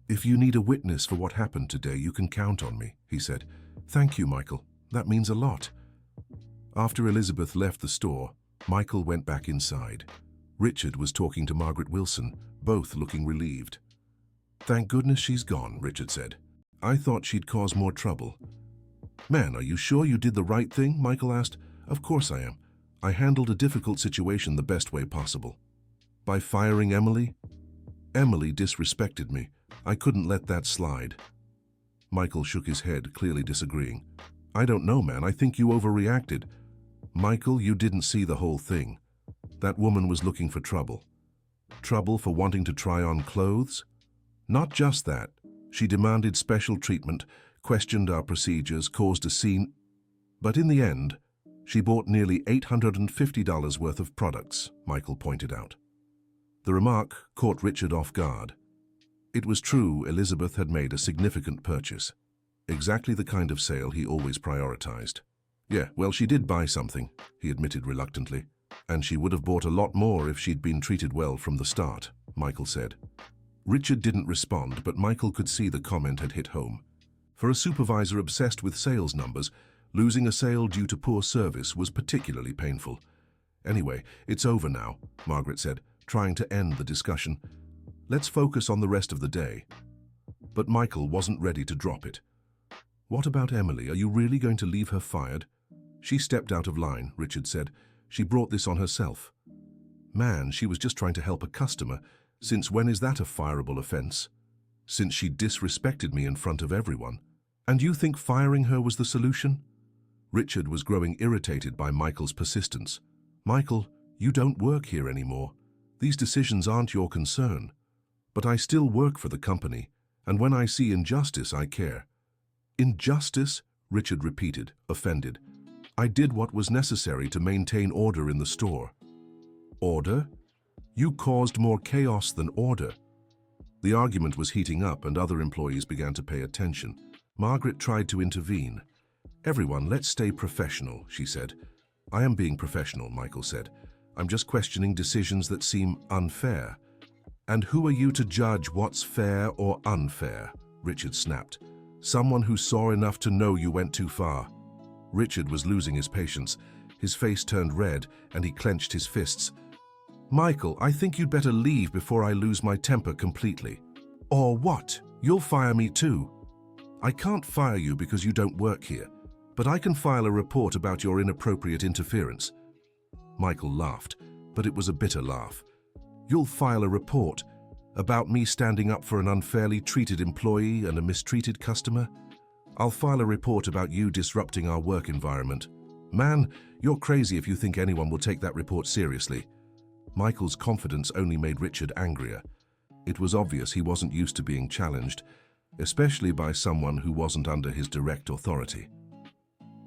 If you need a witness for what happened today, you can count on me, he said. Thank you, Michael. That means a lot. After Elizabeth left the store, Michael went back inside. Richard was talking to Margaret Wilson, both looking relieved. Thank goodness she's gone, Richard said. I thought she'd cause more trouble. Man, are you sure you did the right thing? Michael asked. Of course I am. I handled a difficult situation the best way possible. By firing Emily? Emily disrespected me. I couldn't let that slide. Michael shook his head, clearly disagreeing. I don't know, man. I think you overreacted. Michael, you didn't see the whole thing. That woman was looking for trouble. Trouble for wanting to try on clothes? Not just that. She demanded special treatment, questioned our procedures, caused a scene. But in the end, she bought nearly $850 worth of products, Michael pointed out. The remark caught Richard off guard. It was true Elizabeth had made a significant purchase. Exactly the kind of sale he always prioritized. Yeah, well, she did buy something, he admitted reluctantly. And she would have bought a lot more if she'd been treated well from the start, Michael said. Richard didn't respond, but Michael could see the comment had hit home. For a supervisor obsessed with sales numbers, losing a sale due to poor service was particularly painful. Anyway, it's over now, Margaret said, trying to end the discussion. Let's focus on the rest of the day. But Michael wasn't ready to drop it. What about Emily? Are you really going to leave her fired? She stepped out of line, Richard said. She brought this on herself. Man, she was just trying to help a customer. Since when is that a fireable offense? Since she disrespected me in front of everyone. And you think firing her was the solution? Richard was growing irritated by Michael's persistence. Michael, you don't work here anymore. These decisions aren't your concern. But I still work for the company, and when I see injustice, I care. Injustice? Richard repeated, offended. I did what was necessary to maintain order in the store. Order? You caused more chaos than order. The argument was heating up and other employees began to pay attention. Margaret tried to intervene. Everyone, let's stay professional, she said. I am being professional, Michael said. I'm just questioning decisions that seem unfair. And who are you to judge what's fair or unfair? Richard snapped. Someone who saw enough to know you went too far. Richard was losing his patience. His face turned red and he clenched his fists. Michael, I think you'd better leave before I lose my temper completely. Or what? You'll fire me too. I can't fire you because you don't work here, but I can file a report about your inappropriate interference. Michael laughed, but it was a bitter laugh. You'll file a report about me standing up for an unfairly treated employee and a mistreated customer? I'll file a report about you disrupting our work environment. Man, you're crazy if you think anyone will take that report seriously. Michael's confidence only made Richard angrier. It was obvious he wasn't used to being challenged, especially by someone who wasn't under his direct authority.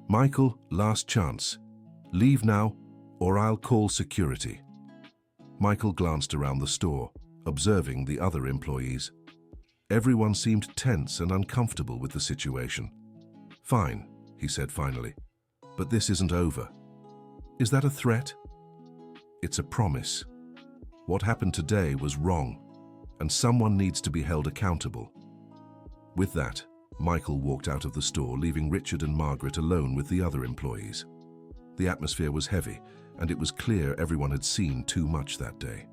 Michael, last chance. Leave now, or I'll call security. Michael glanced around the store, observing the other employees. Everyone seemed tense and uncomfortable with the situation. Fine, he said finally, but this isn't over. Is that a threat? It's a promise. What happened today was wrong, and someone needs to be held accountable. With that, Michael walked out of the store, leaving Richard and Margaret alone with the other employees. The atmosphere was heavy, and it was clear everyone had seen too much that day.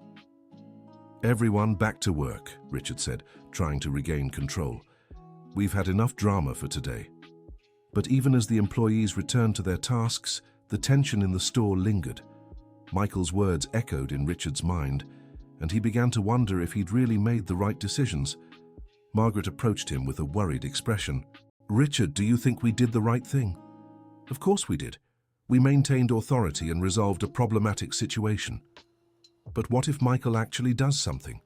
Everyone back to work, Richard said, trying to regain control. We've had enough drama for today. But even as the employees returned to their tasks, the tension in the store lingered. Michael's words echoed in Richard's mind, and he began to wonder if he'd really made the right decisions. Margaret approached him with a worried expression. Richard, do you think we did the right thing? Of course we did. We maintained authority and resolved a problematic situation. But what if Michael actually does something?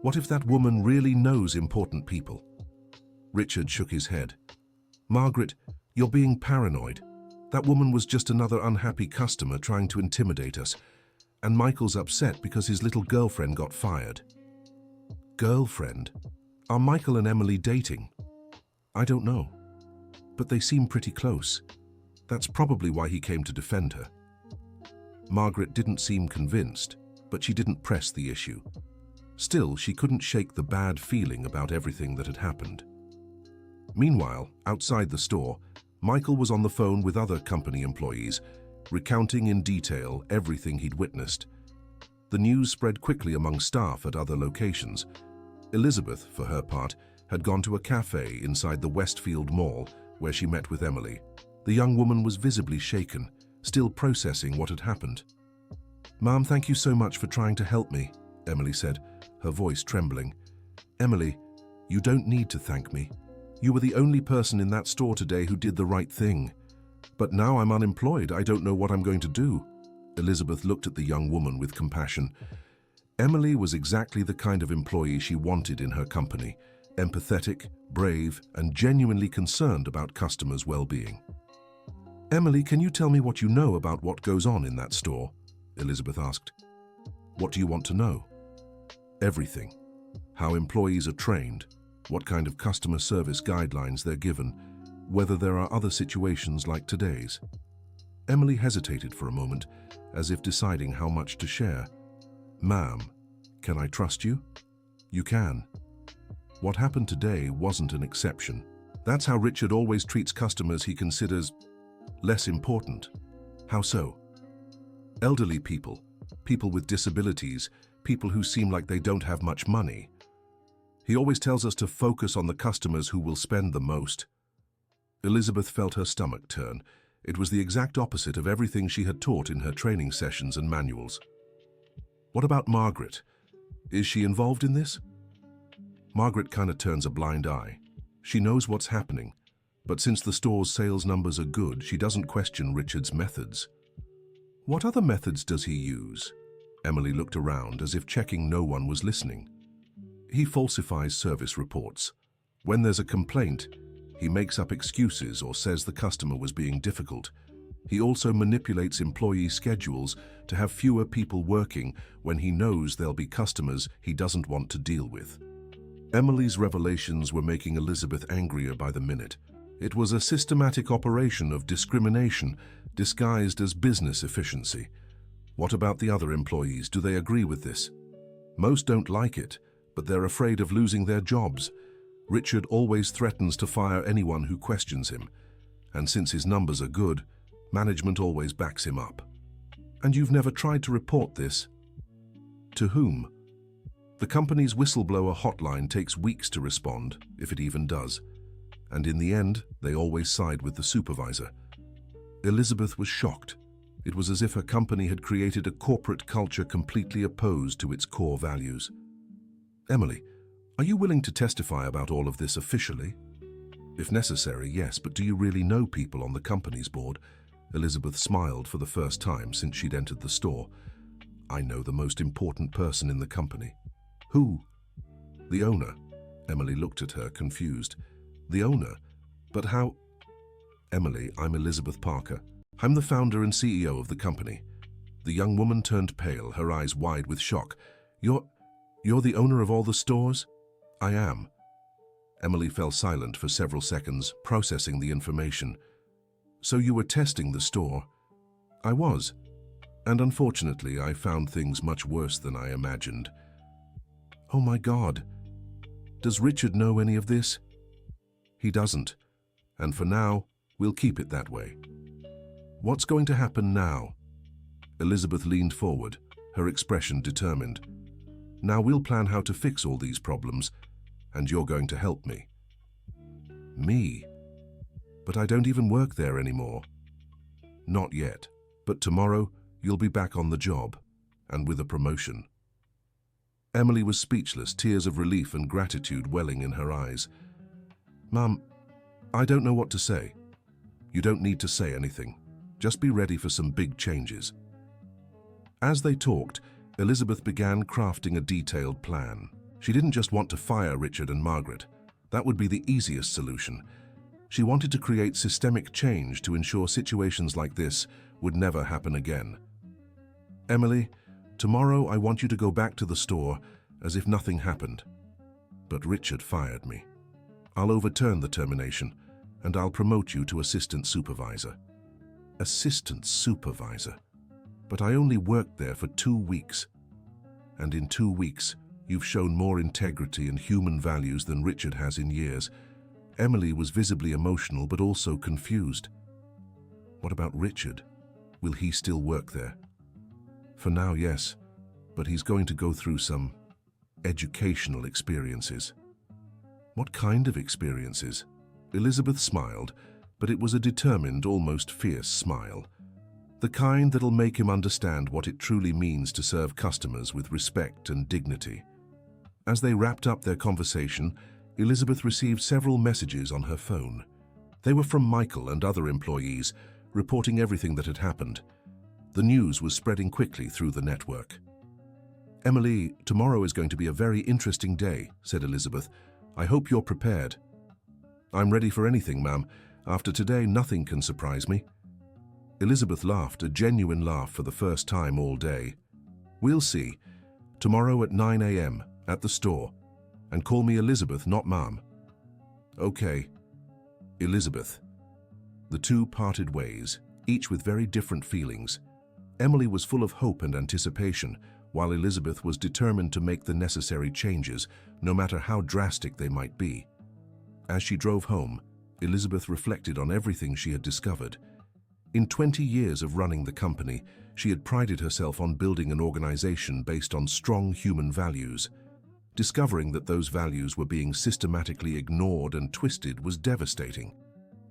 What if that woman really knows important people? Richard shook his head. Margaret, you're being paranoid. That woman was just another unhappy customer trying to intimidate us. And Michael's upset because his little girlfriend got fired. Girlfriend? Are Michael and Emily dating? I don't know. But they seem pretty close. That's probably why he came to defend her. Margaret didn't seem convinced, but she didn't press the issue. Still, she couldn't shake the bad feeling about everything that had happened. Meanwhile, outside the store, Michael was on the phone with other company employees, recounting in detail everything he'd witnessed. The news spread quickly among staff at other locations. Elizabeth, for her part, had gone to a cafe inside the Westfield Mall where she met with Emily. The young woman was visibly shaken, still processing what had happened. Ma'am, thank you so much for trying to help me, Emily said, her voice trembling. Emily, you don't need to thank me. You were the only person in that store today who did the right thing. But now I'm unemployed. I don't know what I'm going to do. Elizabeth looked at the young woman with compassion. Emily was exactly the kind of employee she wanted in her company, empathetic, brave, and genuinely concerned about customers' well-being. Emily, can you tell me what you know about what goes on in that store? Elizabeth asked. What do you want to know? Everything. How employees are trained, what kind of customer service guidelines they're given, whether there are other situations like today's. Emily hesitated for a moment, as if deciding how much to share. "Ma'am, can I trust you?" "You can. What happened today wasn't an exception. That's how Richard always treats customers he considers less important." "How so?" "Elderly people, people with disabilities, people who seem like they don't have much money. He always tells us to focus on the customers who will spend the most." Elizabeth felt her stomach turn. It was the exact opposite of everything she had taught in her training sessions and manuals. "What about Margaret? Is she involved in this?" Margaret kind of turns a blind eye. She knows what's happening, but since the store's sales numbers are good, she doesn't question Richard's methods. "What other methods does he use?" Emily looked around as if checking no one was listening. "He falsifies service reports. When there's a complaint, he makes up excuses or says the customer was being difficult. He also manipulates employee schedules to have fewer people working when he knows there'll be customers he doesn't want to deal with." Emily's revelations were making Elizabeth angrier by the minute. It was a systematic operation of discrimination disguised as business efficiency. What about the other employees? Do they agree with this? Most don't like it, but they're afraid of losing their jobs. Richard always threatens to fire anyone who questions him, and since his numbers are good, management always backs him up. "And you've never tried to report this?" "To whom?" "The company's whistleblower hotline takes weeks to respond, if it even does. And in the end, they always side with the supervisor." Elizabeth was shocked. It was as if her company had created a corporate culture completely opposed to its core values. "Emily, are you willing to testify about all of this officially?" "If necessary, yes, but do you really know people on the company's board?" Elizabeth smiled for the first time since she'd entered the store. "I know the most important person in the company." "Who?" "The owner." Emily looked at her, confused. "The owner? But how—" "Emily, I'm Elizabeth Parker. I'm the founder and CEO of the company." The young woman turned pale, her eyes wide with shock. You're the owner of all the stores?" "I am." Emily fell silent for several seconds, processing the information. "So you were testing the store?" "I was. And unfortunately, I found things much worse than I imagined." "Oh my God. Does Richard know any of this?" "He doesn't. And for now, we'll keep it that way." "What's going to happen now?" Elizabeth leaned forward, her expression determined. "Now we'll plan how to fix all these problems, and you're going to help me." "Me? But I don't even work there anymore." "Not yet, but tomorrow you'll be back on the job, and with a promotion." Emily was speechless, tears of relief and gratitude welling in her eyes. "Mum, I don't know what to say." "You don't need to say anything. Just be ready for some big changes." As they talked, Elizabeth began crafting a detailed plan. She didn't just want to fire Richard and Margaret. That would be the easiest solution. She wanted to create systemic change to ensure situations like this would never happen again. "Emily, tomorrow I want you to go back to the store as if nothing happened. But Richard fired me. I'll overturn the termination, and I'll promote you to assistant supervisor." "Assistant supervisor? But I only worked there for 2 weeks. And in 2 weeks, you've shown more integrity and human values than Richard has in years." Emily was visibly emotional but also confused. "What about Richard? Will he still work there?" "For now, yes, but he's going to go through some educational experiences." "What kind of experiences?" Elizabeth smiled, but it was a determined, almost fierce smile. "The kind that'll make him understand what it truly means to serve customers with respect and dignity." As they wrapped up their conversation, Elizabeth received several messages on her phone. They were from Michael and other employees, reporting everything that had happened. The news was spreading quickly through the network. "Emily, tomorrow is going to be a very interesting day," said Elizabeth. "I hope you're prepared." "I'm ready for anything, ma'am. After today, nothing can surprise me." Elizabeth laughed, a genuine laugh for the first time all day. "We'll see. Tomorrow at 9 a.m. at the store. And call me Elizabeth, not Mom." "Okay, Elizabeth." The two parted ways, each with very different feelings. Emily was full of hope and anticipation, while Elizabeth was determined to make the necessary changes, no matter how drastic they might be. As she drove home, Elizabeth reflected on everything she had discovered. In 20 years of running the company, she had prided herself on building an organization based on strong human values. Discovering that those values were being systematically ignored and twisted was devastating.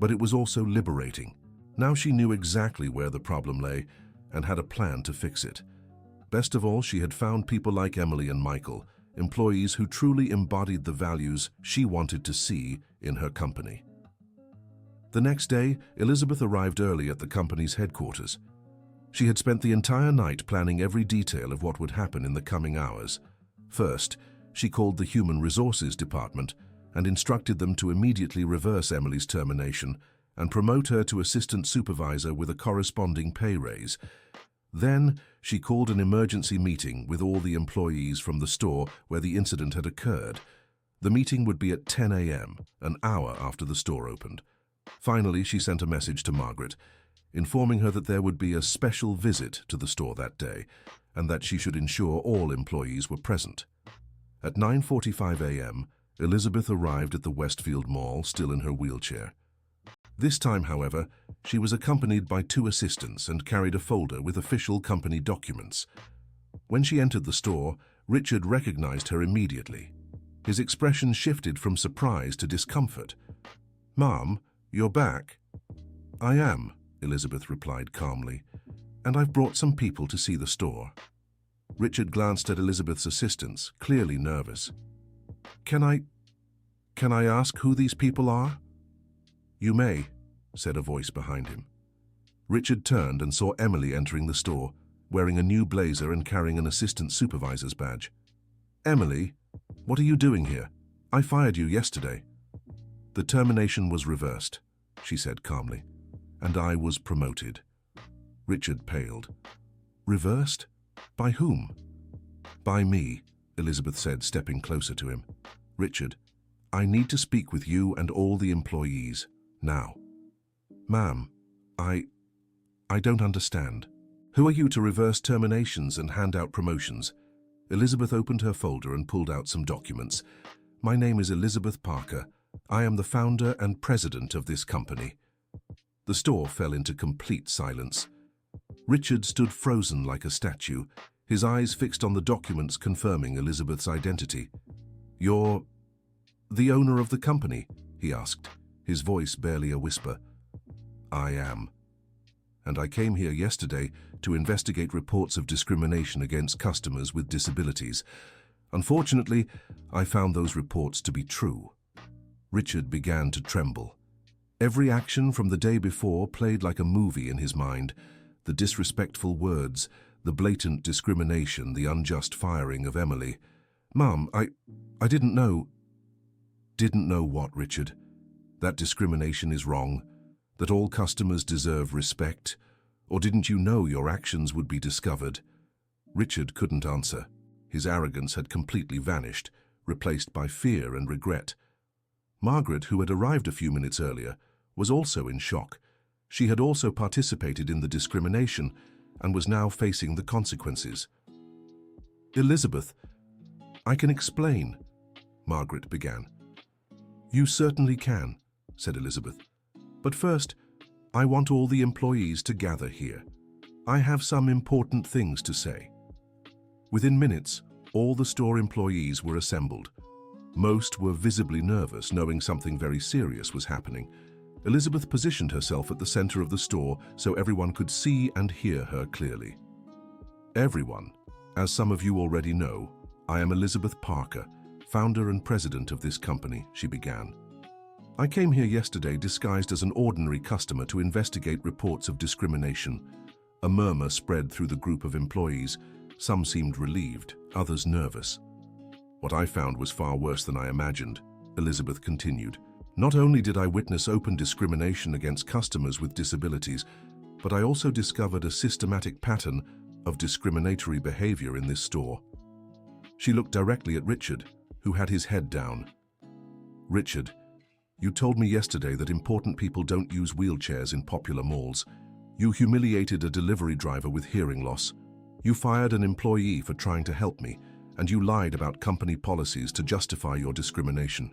But it was also liberating. Now she knew exactly where the problem lay and had a plan to fix it. Best of all, she had found people like Emily and Michael, employees who truly embodied the values she wanted to see in her company. The next day, Elizabeth arrived early at the company's headquarters. She had spent the entire night planning every detail of what would happen in the coming hours. First, she called the Human Resources Department and instructed them to immediately reverse Emily's termination and promote her to assistant supervisor with a corresponding pay raise. Then, she called an emergency meeting with all the employees from the store where the incident had occurred. The meeting would be at 10 a.m., an hour after the store opened. Finally, she sent a message to Margaret, informing her that there would be a special visit to the store that day and that she should ensure all employees were present. At 9:45 a.m., Elizabeth arrived at the Westfield Mall, still in her wheelchair. This time, however, she was accompanied by 2 assistants and carried a folder with official company documents. When she entered the store, Richard recognized her immediately. His expression shifted from surprise to discomfort. "Mom, you're back?" "I am," Elizabeth replied calmly, "and I've brought some people to see the store." Richard glanced at Elizabeth's assistants, clearly nervous. Can I ask who these people are?" "You may," said a voice behind him. Richard turned and saw Emily entering the store, wearing a new blazer and carrying an assistant supervisor's badge. "Emily, what are you doing here? I fired you yesterday." "The termination was reversed," she said calmly, "and I was promoted." Richard paled. "Reversed? By whom?" "By me," Elizabeth said, stepping closer to him. "Richard, I need to speak with you and all the employees, now." "Ma'am, I don't understand. Who are you to reverse terminations and hand out promotions?" Elizabeth opened her folder and pulled out some documents. "My name is Elizabeth Parker. I am the founder and president of this company." The store fell into complete silence. Richard stood frozen like a statue, his eyes fixed on the documents confirming Elizabeth's identity. "You're the owner of the company?" he asked, his voice barely a whisper. "I am. And I came here yesterday to investigate reports of discrimination against customers with disabilities. Unfortunately, I found those reports to be true." Richard began to tremble. Every action from the day before played like a movie in his mind. The disrespectful words, the blatant discrimination, the unjust firing of Emily. "Mom, I didn't know." "Didn't know what, Richard? That discrimination is wrong? That all customers deserve respect? Or didn't you know your actions would be discovered?" Richard couldn't answer. His arrogance had completely vanished, replaced by fear and regret. Margaret, who had arrived a few minutes earlier, was also in shock. She had also participated in the discrimination and was now facing the consequences. "Elizabeth, I can explain," Margaret began. "You certainly can," said Elizabeth. "But first, I want all the employees to gather here. I have some important things to say." Within minutes, all the store employees were assembled. Most were visibly nervous, knowing something very serious was happening. Elizabeth positioned herself at the center of the store so everyone could see and hear her clearly. "Everyone, as some of you already know, I am Elizabeth Parker, founder and president of this company," she began. "I came here yesterday disguised as an ordinary customer to investigate reports of discrimination." A murmur spread through the group of employees. Some seemed relieved, others nervous. "What I found was far worse than I imagined," Elizabeth continued. "Not only did I witness open discrimination against customers with disabilities, but I also discovered a systematic pattern of discriminatory behavior in this store." She looked directly at Richard, who had his head down. Richard, you told me yesterday that important people don't use wheelchairs in popular malls. You humiliated a delivery driver with hearing loss. You fired an employee for trying to help me, and you lied about company policies to justify your discrimination.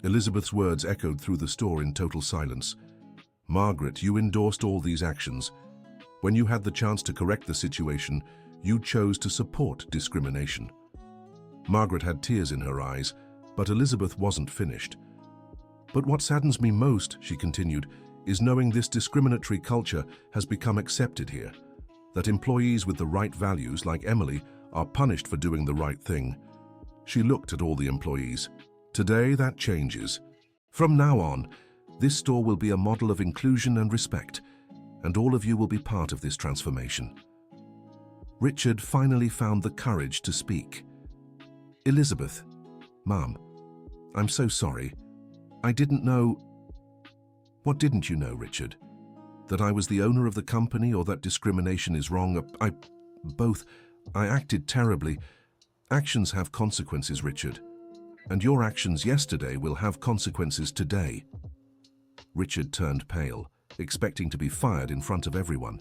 Elizabeth's words echoed through the store in total silence. Margaret, you endorsed all these actions. When you had the chance to correct the situation, you chose to support discrimination. Margaret had tears in her eyes, but Elizabeth wasn't finished. But what saddens me most, she continued, is knowing this discriminatory culture has become accepted here, that employees with the right values, like Emily, are punished for doing the right thing. She looked at all the employees. Today, that changes. From now on, this store will be a model of inclusion and respect, and all of you will be part of this transformation. Richard finally found the courage to speak. Elizabeth, Mom, I'm so sorry. I didn't know... What didn't you know, Richard? That I was the owner of the company or that discrimination is wrong? Both. I acted terribly. Actions have consequences, Richard. And your actions yesterday will have consequences today. Richard turned pale, expecting to be fired in front of everyone.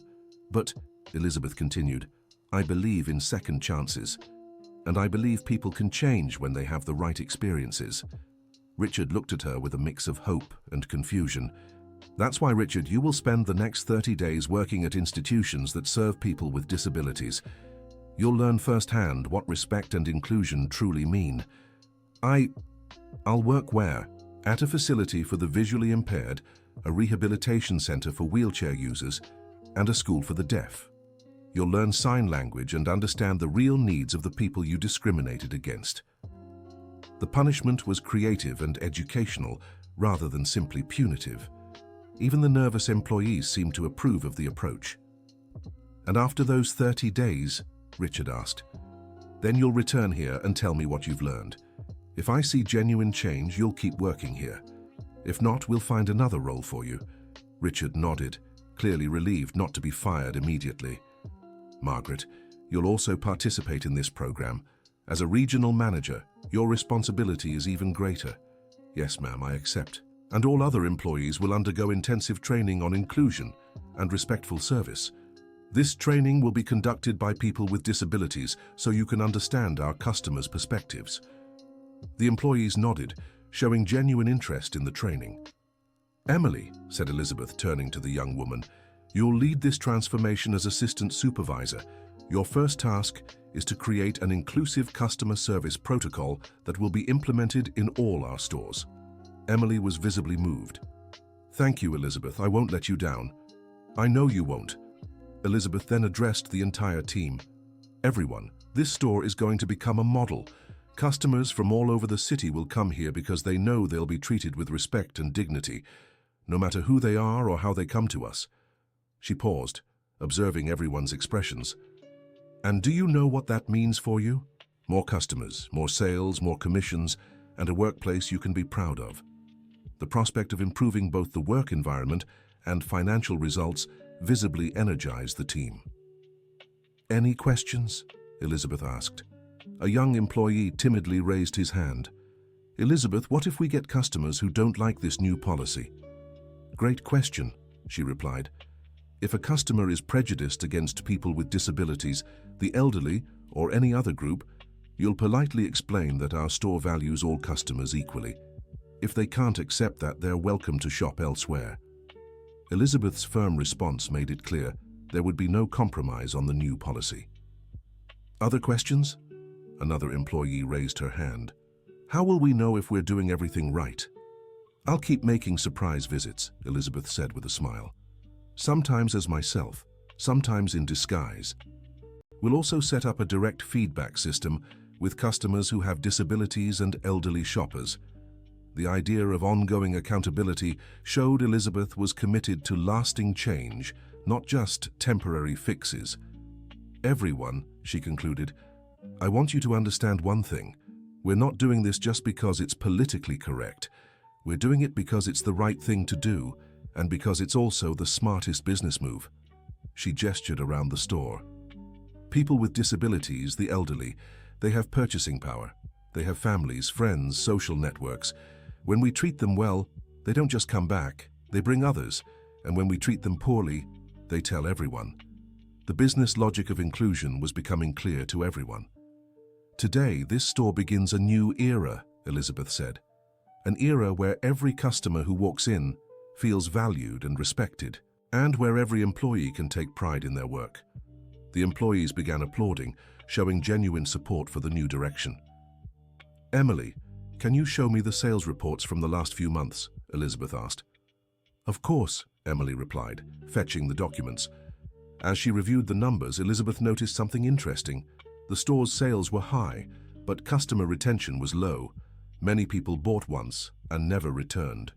But, Elizabeth continued, I believe in second chances. And I believe people can change when they have the right experiences. Richard looked at her with a mix of hope and confusion. That's why, Richard, you will spend the next 30 days working at institutions that serve people with disabilities. You'll learn firsthand what respect and inclusion truly mean. I'll work where? At a facility for the visually impaired, a rehabilitation center for wheelchair users, and a school for the deaf. You'll learn sign language and understand the real needs of the people you discriminated against. The punishment was creative and educational, rather than simply punitive. Even the nervous employees seemed to approve of the approach. And after those 30 days, Richard asked, then you'll return here and tell me what you've learned. If I see genuine change, you'll keep working here. If not, we'll find another role for you. Richard nodded, clearly relieved not to be fired immediately. Margaret, you'll also participate in this program. As a regional manager, your responsibility is even greater. Yes, ma'am, I accept. And all other employees will undergo intensive training on inclusion and respectful service. This training will be conducted by people with disabilities so you can understand our customers' perspectives. The employees nodded, showing genuine interest in the training. Emily, said Elizabeth, turning to the young woman, you'll lead this transformation as assistant supervisor. Your first task is to create an inclusive customer service protocol that will be implemented in all our stores. Emily was visibly moved. Thank you, Elizabeth. I won't let you down. I know you won't. Elizabeth then addressed the entire team. Everyone, this store is going to become a model. Customers from all over the city will come here because they know they'll be treated with respect and dignity, no matter who they are or how they come to us. She paused, observing everyone's expressions. And do you know what that means for you? More customers, more sales, more commissions, and a workplace you can be proud of. The prospect of improving both the work environment and financial results visibly energized the team. Any questions? Elizabeth asked. A young employee timidly raised his hand. Elizabeth, what if we get customers who don't like this new policy? Great question, she replied. If a customer is prejudiced against people with disabilities, the elderly, or any other group, you'll politely explain that our store values all customers equally. If they can't accept that, they're welcome to shop elsewhere. Elizabeth's firm response made it clear there would be no compromise on the new policy. Other questions? Another employee raised her hand. How will we know if we're doing everything right? I'll keep making surprise visits, Elizabeth said with a smile. Sometimes as myself, sometimes in disguise. We'll also set up a direct feedback system with customers who have disabilities and elderly shoppers. The idea of ongoing accountability showed Elizabeth was committed to lasting change, not just temporary fixes. Everyone, she concluded, I want you to understand one thing. We're not doing this just because it's politically correct. We're doing it because it's the right thing to do, and because it's also the smartest business move. She gestured around the store. People with disabilities, the elderly, they have purchasing power. They have families, friends, social networks. When we treat them well, they don't just come back, they bring others. And when we treat them poorly, they tell everyone. The business logic of inclusion was becoming clear to everyone. Today, this store begins a new era, Elizabeth said. An era where every customer who walks in feels valued and respected, and where every employee can take pride in their work. The employees began applauding, showing genuine support for the new direction. "Emily, can you show me the sales reports from the last few months?" Elizabeth asked. "Of course," Emily replied, fetching the documents. As she reviewed the numbers, Elizabeth noticed something interesting. The store's sales were high, but customer retention was low. Many people bought once and never returned.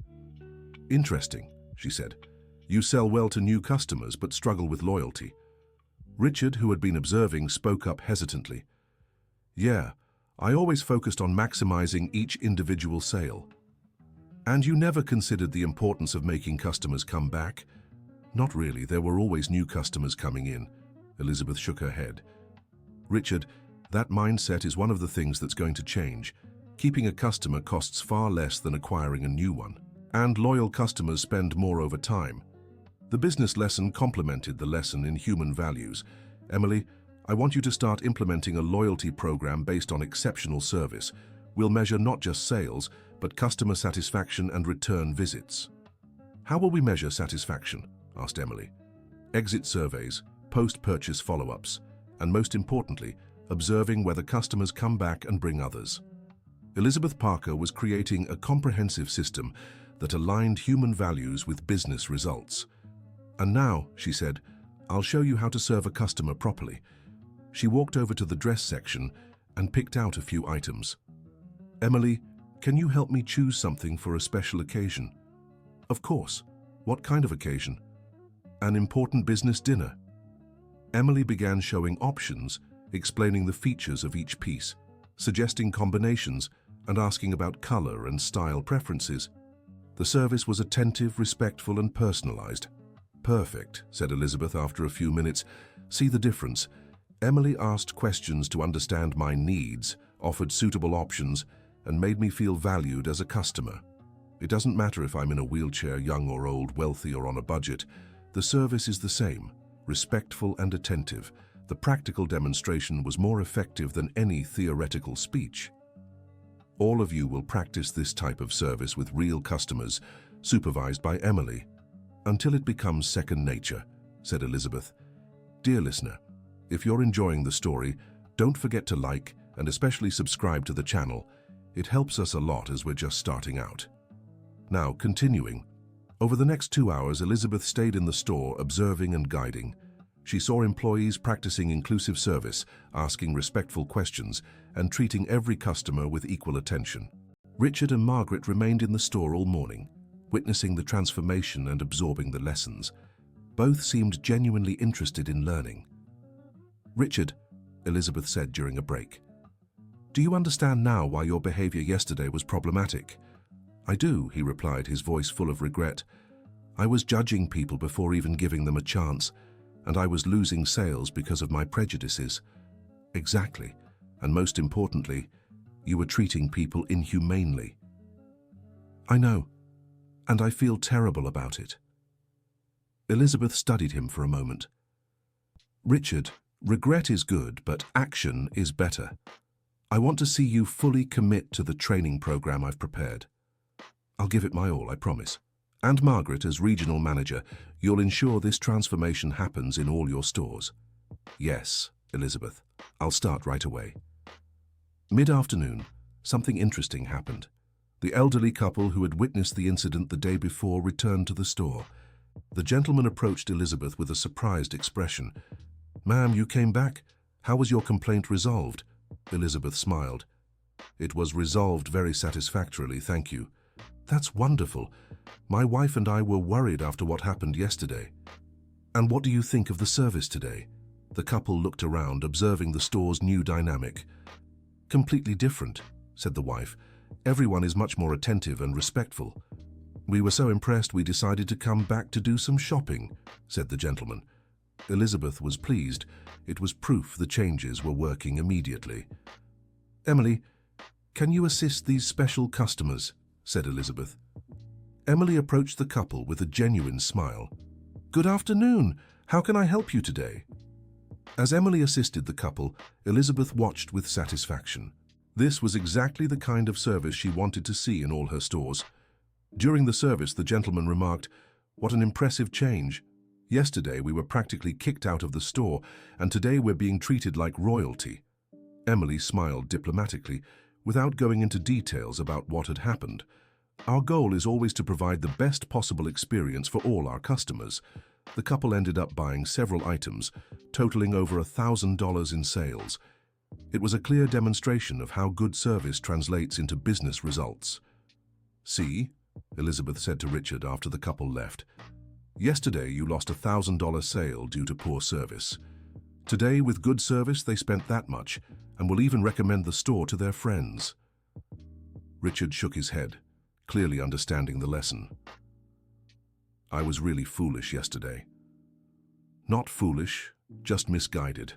"Interesting," she said. "You sell well to new customers but struggle with loyalty." Richard, who had been observing, spoke up hesitantly. "Yeah, I always focused on maximizing each individual sale." "And you never considered the importance of making customers come back?" "Not really, there were always new customers coming in." Elizabeth shook her head. "Richard, that mindset is one of the things that's going to change. Keeping a customer costs far less than acquiring a new one. And loyal customers spend more over time." The business lesson complemented the lesson in human values. "Emily, I want you to start implementing a loyalty program based on exceptional service. We'll measure not just sales, but customer satisfaction and return visits." "How will we measure satisfaction?" asked Emily. "Exit surveys, post-purchase follow-ups, and most importantly, observing whether customers come back and bring others." Elizabeth Parker was creating a comprehensive system that aligned human values with business results. "And now," she said, "I'll show you how to serve a customer properly." She walked over to the dress section and picked out a few items. "Emily, can you help me choose something for a special occasion?" "Of course. What kind of occasion?" "An important business dinner." Emily began showing options, explaining the features of each piece, suggesting combinations, and asking about color and style preferences. The service was attentive, respectful, and personalized. "Perfect," said Elizabeth after a few minutes. "See the difference? Emily asked questions to understand my needs, offered suitable options, and made me feel valued as a customer. It doesn't matter if I'm in a wheelchair, young or old, wealthy or on a budget. The service is the same, respectful and attentive. The practical demonstration was more effective than any theoretical speech." "All of you will practice this type of service with real customers, supervised by Emily, until it becomes second nature," said Elizabeth. Dear listener, if you're enjoying the story, don't forget to like and especially subscribe to the channel. It helps us a lot as we're just starting out. Now, continuing. Over the next 2 hours, Elizabeth stayed in the store, observing and guiding. She saw employees practicing inclusive service, asking respectful questions, and treating every customer with equal attention. Richard and Margaret remained in the store all morning, witnessing the transformation and absorbing the lessons. Both seemed genuinely interested in learning. "Richard," Elizabeth said during a break, "do you understand now why your behavior yesterday was problematic?" "I do," he replied, his voice full of regret. "I was judging people before even giving them a chance, and I was losing sales because of my prejudices." "Exactly. And most importantly, you were treating people inhumanely." "I know, and I feel terrible about it." Elizabeth studied him for a moment. "Richard, regret is good, but action is better. I want to see you fully commit to the training program I've prepared. I'll give it my all, I promise. And Margaret, as regional manager, you'll ensure this transformation happens in all your stores." "Yes, Elizabeth. I'll start right away." Mid-afternoon, something interesting happened. The elderly couple who had witnessed the incident the day before returned to the store. The gentleman approached Elizabeth with a surprised expression. "Ma'am, you came back? How was your complaint resolved?" Elizabeth smiled. "It was resolved very satisfactorily, thank you." "That's wonderful. My wife and I were worried after what happened yesterday." "And what do you think of the service today?" The couple looked around, observing the store's new dynamic. "Completely different," said the wife. "Everyone is much more attentive and respectful." "We were so impressed we decided to come back to do some shopping," said the gentleman. Elizabeth was pleased. It was proof the changes were working immediately. "Emily, "Can you assist these special customers?" said Elizabeth. Emily approached the couple with a genuine smile. "Good afternoon. How can I help you today?" As Emily assisted the couple, Elizabeth watched with satisfaction. This was exactly the kind of service she wanted to see in all her stores. During the service, the gentleman remarked, "What an impressive change. Yesterday we were practically kicked out of the store, and today we're being treated like royalty." Emily smiled diplomatically, without going into details about what had happened. "Our goal is always to provide the best possible experience for all our customers." The couple ended up buying several items, totaling over $1,000 in sales. It was a clear demonstration of how good service translates into business results. "See," Elizabeth said to Richard after the couple left, "yesterday you lost a $1,000 sale due to poor service. Today, with good service, they spent that much and will even recommend the store to their friends." Richard shook his head, clearly understanding the lesson. "I was really foolish yesterday." "Not foolish, just misguided.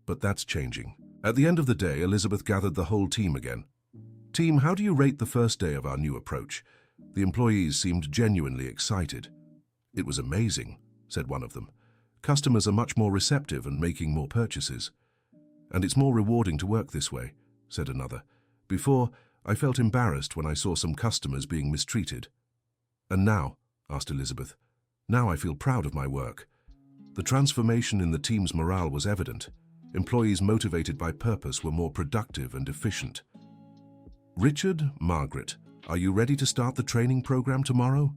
But that's changing." At the end of the day, Elizabeth gathered the whole team again. "Team, how do you rate the first day of our new approach?" The employees seemed genuinely excited. "It was amazing," said one of them. "Customers are much more receptive and making more purchases." "And it's more rewarding to work this way," said another. "Before, I felt embarrassed when I saw some customers being mistreated." "And now?" asked Elizabeth. "Now I feel proud of my work." The transformation in the team's morale was evident. Employees motivated by purpose were more productive and efficient. "Richard, Margaret, are you ready to start the training program tomorrow?"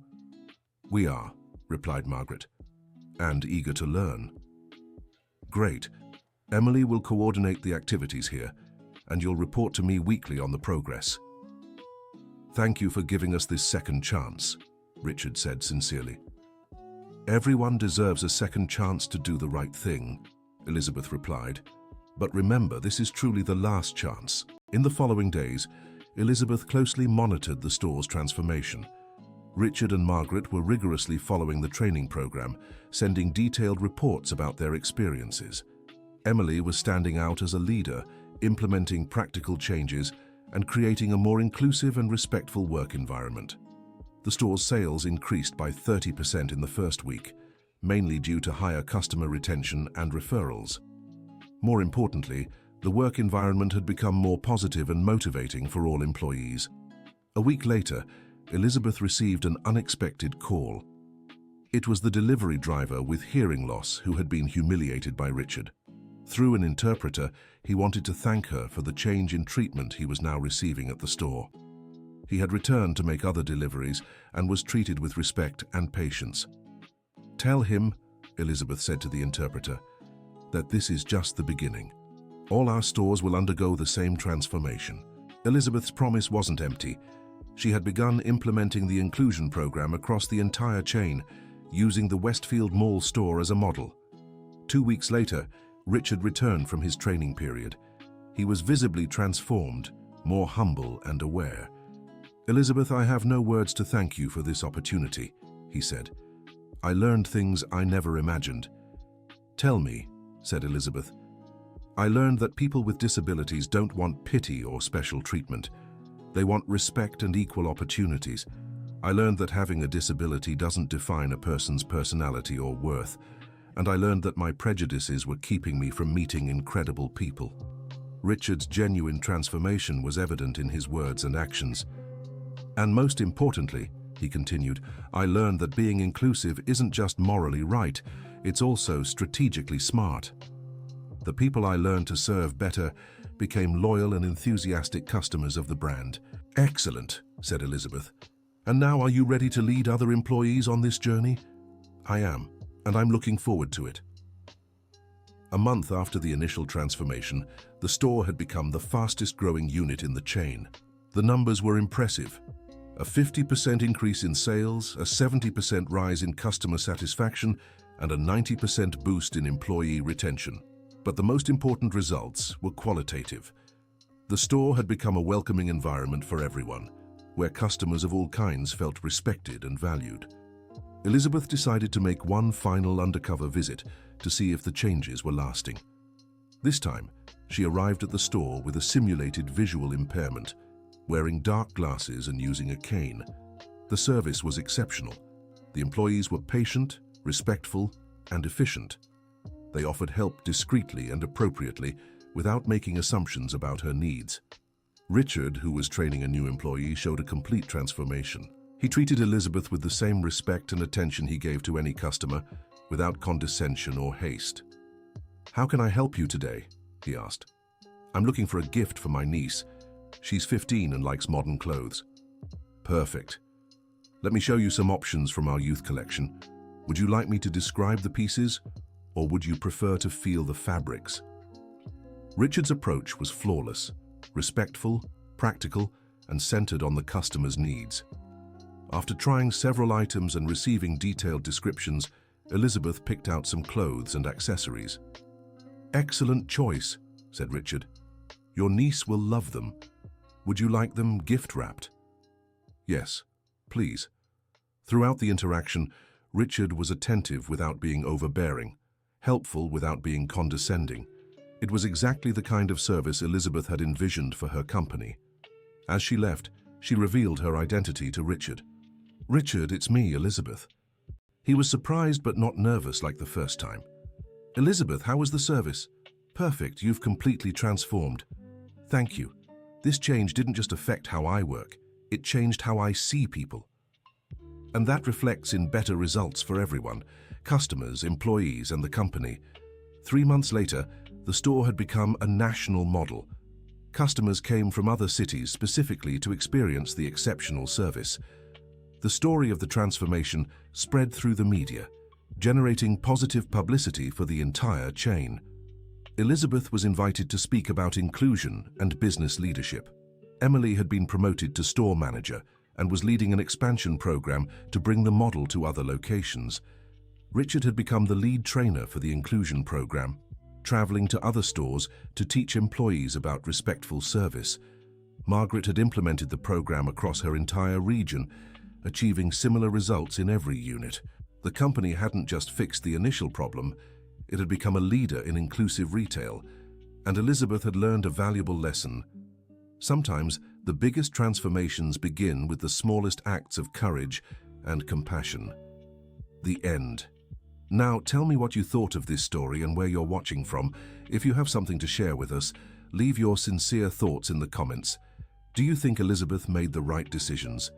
"We are," replied Margaret, "and eager to learn." "Great. Emily will coordinate the activities here, and you'll report to me weekly on the progress." "Thank you for giving us this second chance," Richard said sincerely. "Everyone deserves a second chance to do the right thing," Elizabeth replied. "But remember, this is truly the last chance." In the following days, Elizabeth closely monitored the store's transformation. Richard and Margaret were rigorously following the training program, sending detailed reports about their experiences. Emily was standing out as a leader, implementing practical changes and creating a more inclusive and respectful work environment. The store's sales increased by 30% in the first week, mainly due to higher customer retention and referrals. More importantly, the work environment had become more positive and motivating for all employees. A week later, Elizabeth received an unexpected call. It was the delivery driver with hearing loss who had been humiliated by Richard. Through an interpreter, he wanted to thank her for the change in treatment he was now receiving at the store. He had returned to make other deliveries and was treated with respect and patience. "Tell him," Elizabeth said to the interpreter, "that this is just the beginning. All our stores will undergo the same transformation." Elizabeth's promise wasn't empty. She had begun implementing the inclusion program across the entire chain, using the Westfield Mall store as a model. 2 weeks later, Richard returned from his training period. He was visibly transformed, more humble and aware. "Elizabeth, I have no words to thank you for this opportunity," he said. "I learned things I never imagined." "Tell me," said Elizabeth. "I learned that people with disabilities don't want pity or special treatment. They want respect and equal opportunities. I learned that having a disability doesn't define a person's personality or worth. And I learned that my prejudices were keeping me from meeting incredible people." Richard's genuine transformation was evident in his words and actions. "And most importantly," he continued, "I learned that being inclusive isn't just morally right, it's also strategically smart." The people I learned to serve better became loyal and enthusiastic customers of the brand. "Excellent," said Elizabeth. "And now are you ready to lead other employees on this journey?" "I am, and I'm looking forward to it." A month after the initial transformation, the store had become the fastest growing unit in the chain. The numbers were impressive. A 50% increase in sales, a 70% rise in customer satisfaction, and a 90% boost in employee retention. But the most important results were qualitative. The store had become a welcoming environment for everyone, where customers of all kinds felt respected and valued. Elizabeth decided to make one final undercover visit to see if the changes were lasting. This time, She arrived at the store with a simulated visual impairment, wearing dark glasses and using a cane. The service was exceptional. The employees were patient, respectful, and efficient. They offered help discreetly and appropriately, without making assumptions about her needs. Richard, who was training a new employee, showed a complete transformation. He treated Elizabeth with the same respect and attention he gave to any customer, without condescension or haste. "How can I help you today?" he asked. "I'm looking for a gift for my niece. She's 15 and likes modern clothes." "Perfect. Let me show you some options from our youth collection. Would you like me to describe the pieces, or would you prefer to feel the fabrics?" Richard's approach was flawless, respectful, practical, and centered on the customer's needs. After trying several items and receiving detailed descriptions, Elizabeth picked out some clothes and accessories. "Excellent choice," said Richard. "Your niece will love them. Would you like them gift-wrapped?" "Yes, please." Throughout the interaction, Richard was attentive without being overbearing, helpful without being condescending. It was exactly the kind of service Elizabeth had envisioned for her company. As she left, she revealed her identity to Richard. "Richard, it's me, Elizabeth." He was surprised but not nervous like the first time. "Elizabeth, how was the service?" "Perfect, you've completely transformed." "Thank you. This change didn't just affect how I work, it changed how I see people. And that reflects in better results for everyone, customers, employees, and the company." 3 months later, the store had become a national model. Customers came from other cities specifically to experience the exceptional service. The story of the transformation spread through the media, generating positive publicity for the entire chain. Elizabeth was invited to speak about inclusion and business leadership. Emily had been promoted to store manager and was leading an expansion program to bring the model to other locations. Richard had become the lead trainer for the inclusion program, traveling to other stores to teach employees about respectful service. Margaret had implemented the program across her entire region, achieving similar results in every unit. The company hadn't just fixed the initial problem, it had become a leader in inclusive retail, and Elizabeth had learned a valuable lesson. Sometimes, the biggest transformations begin with the smallest acts of courage and compassion. The end. Now, tell me what you thought of this story and where you're watching from. If you have something to share with us, leave your sincere thoughts in the comments. Do you think Elizabeth made the right decisions?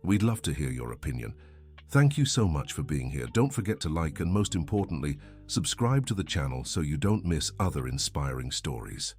We'd love to hear your opinion. Thank you so much for being here. Don't forget to like and, most importantly, subscribe to the channel so you don't miss other inspiring stories.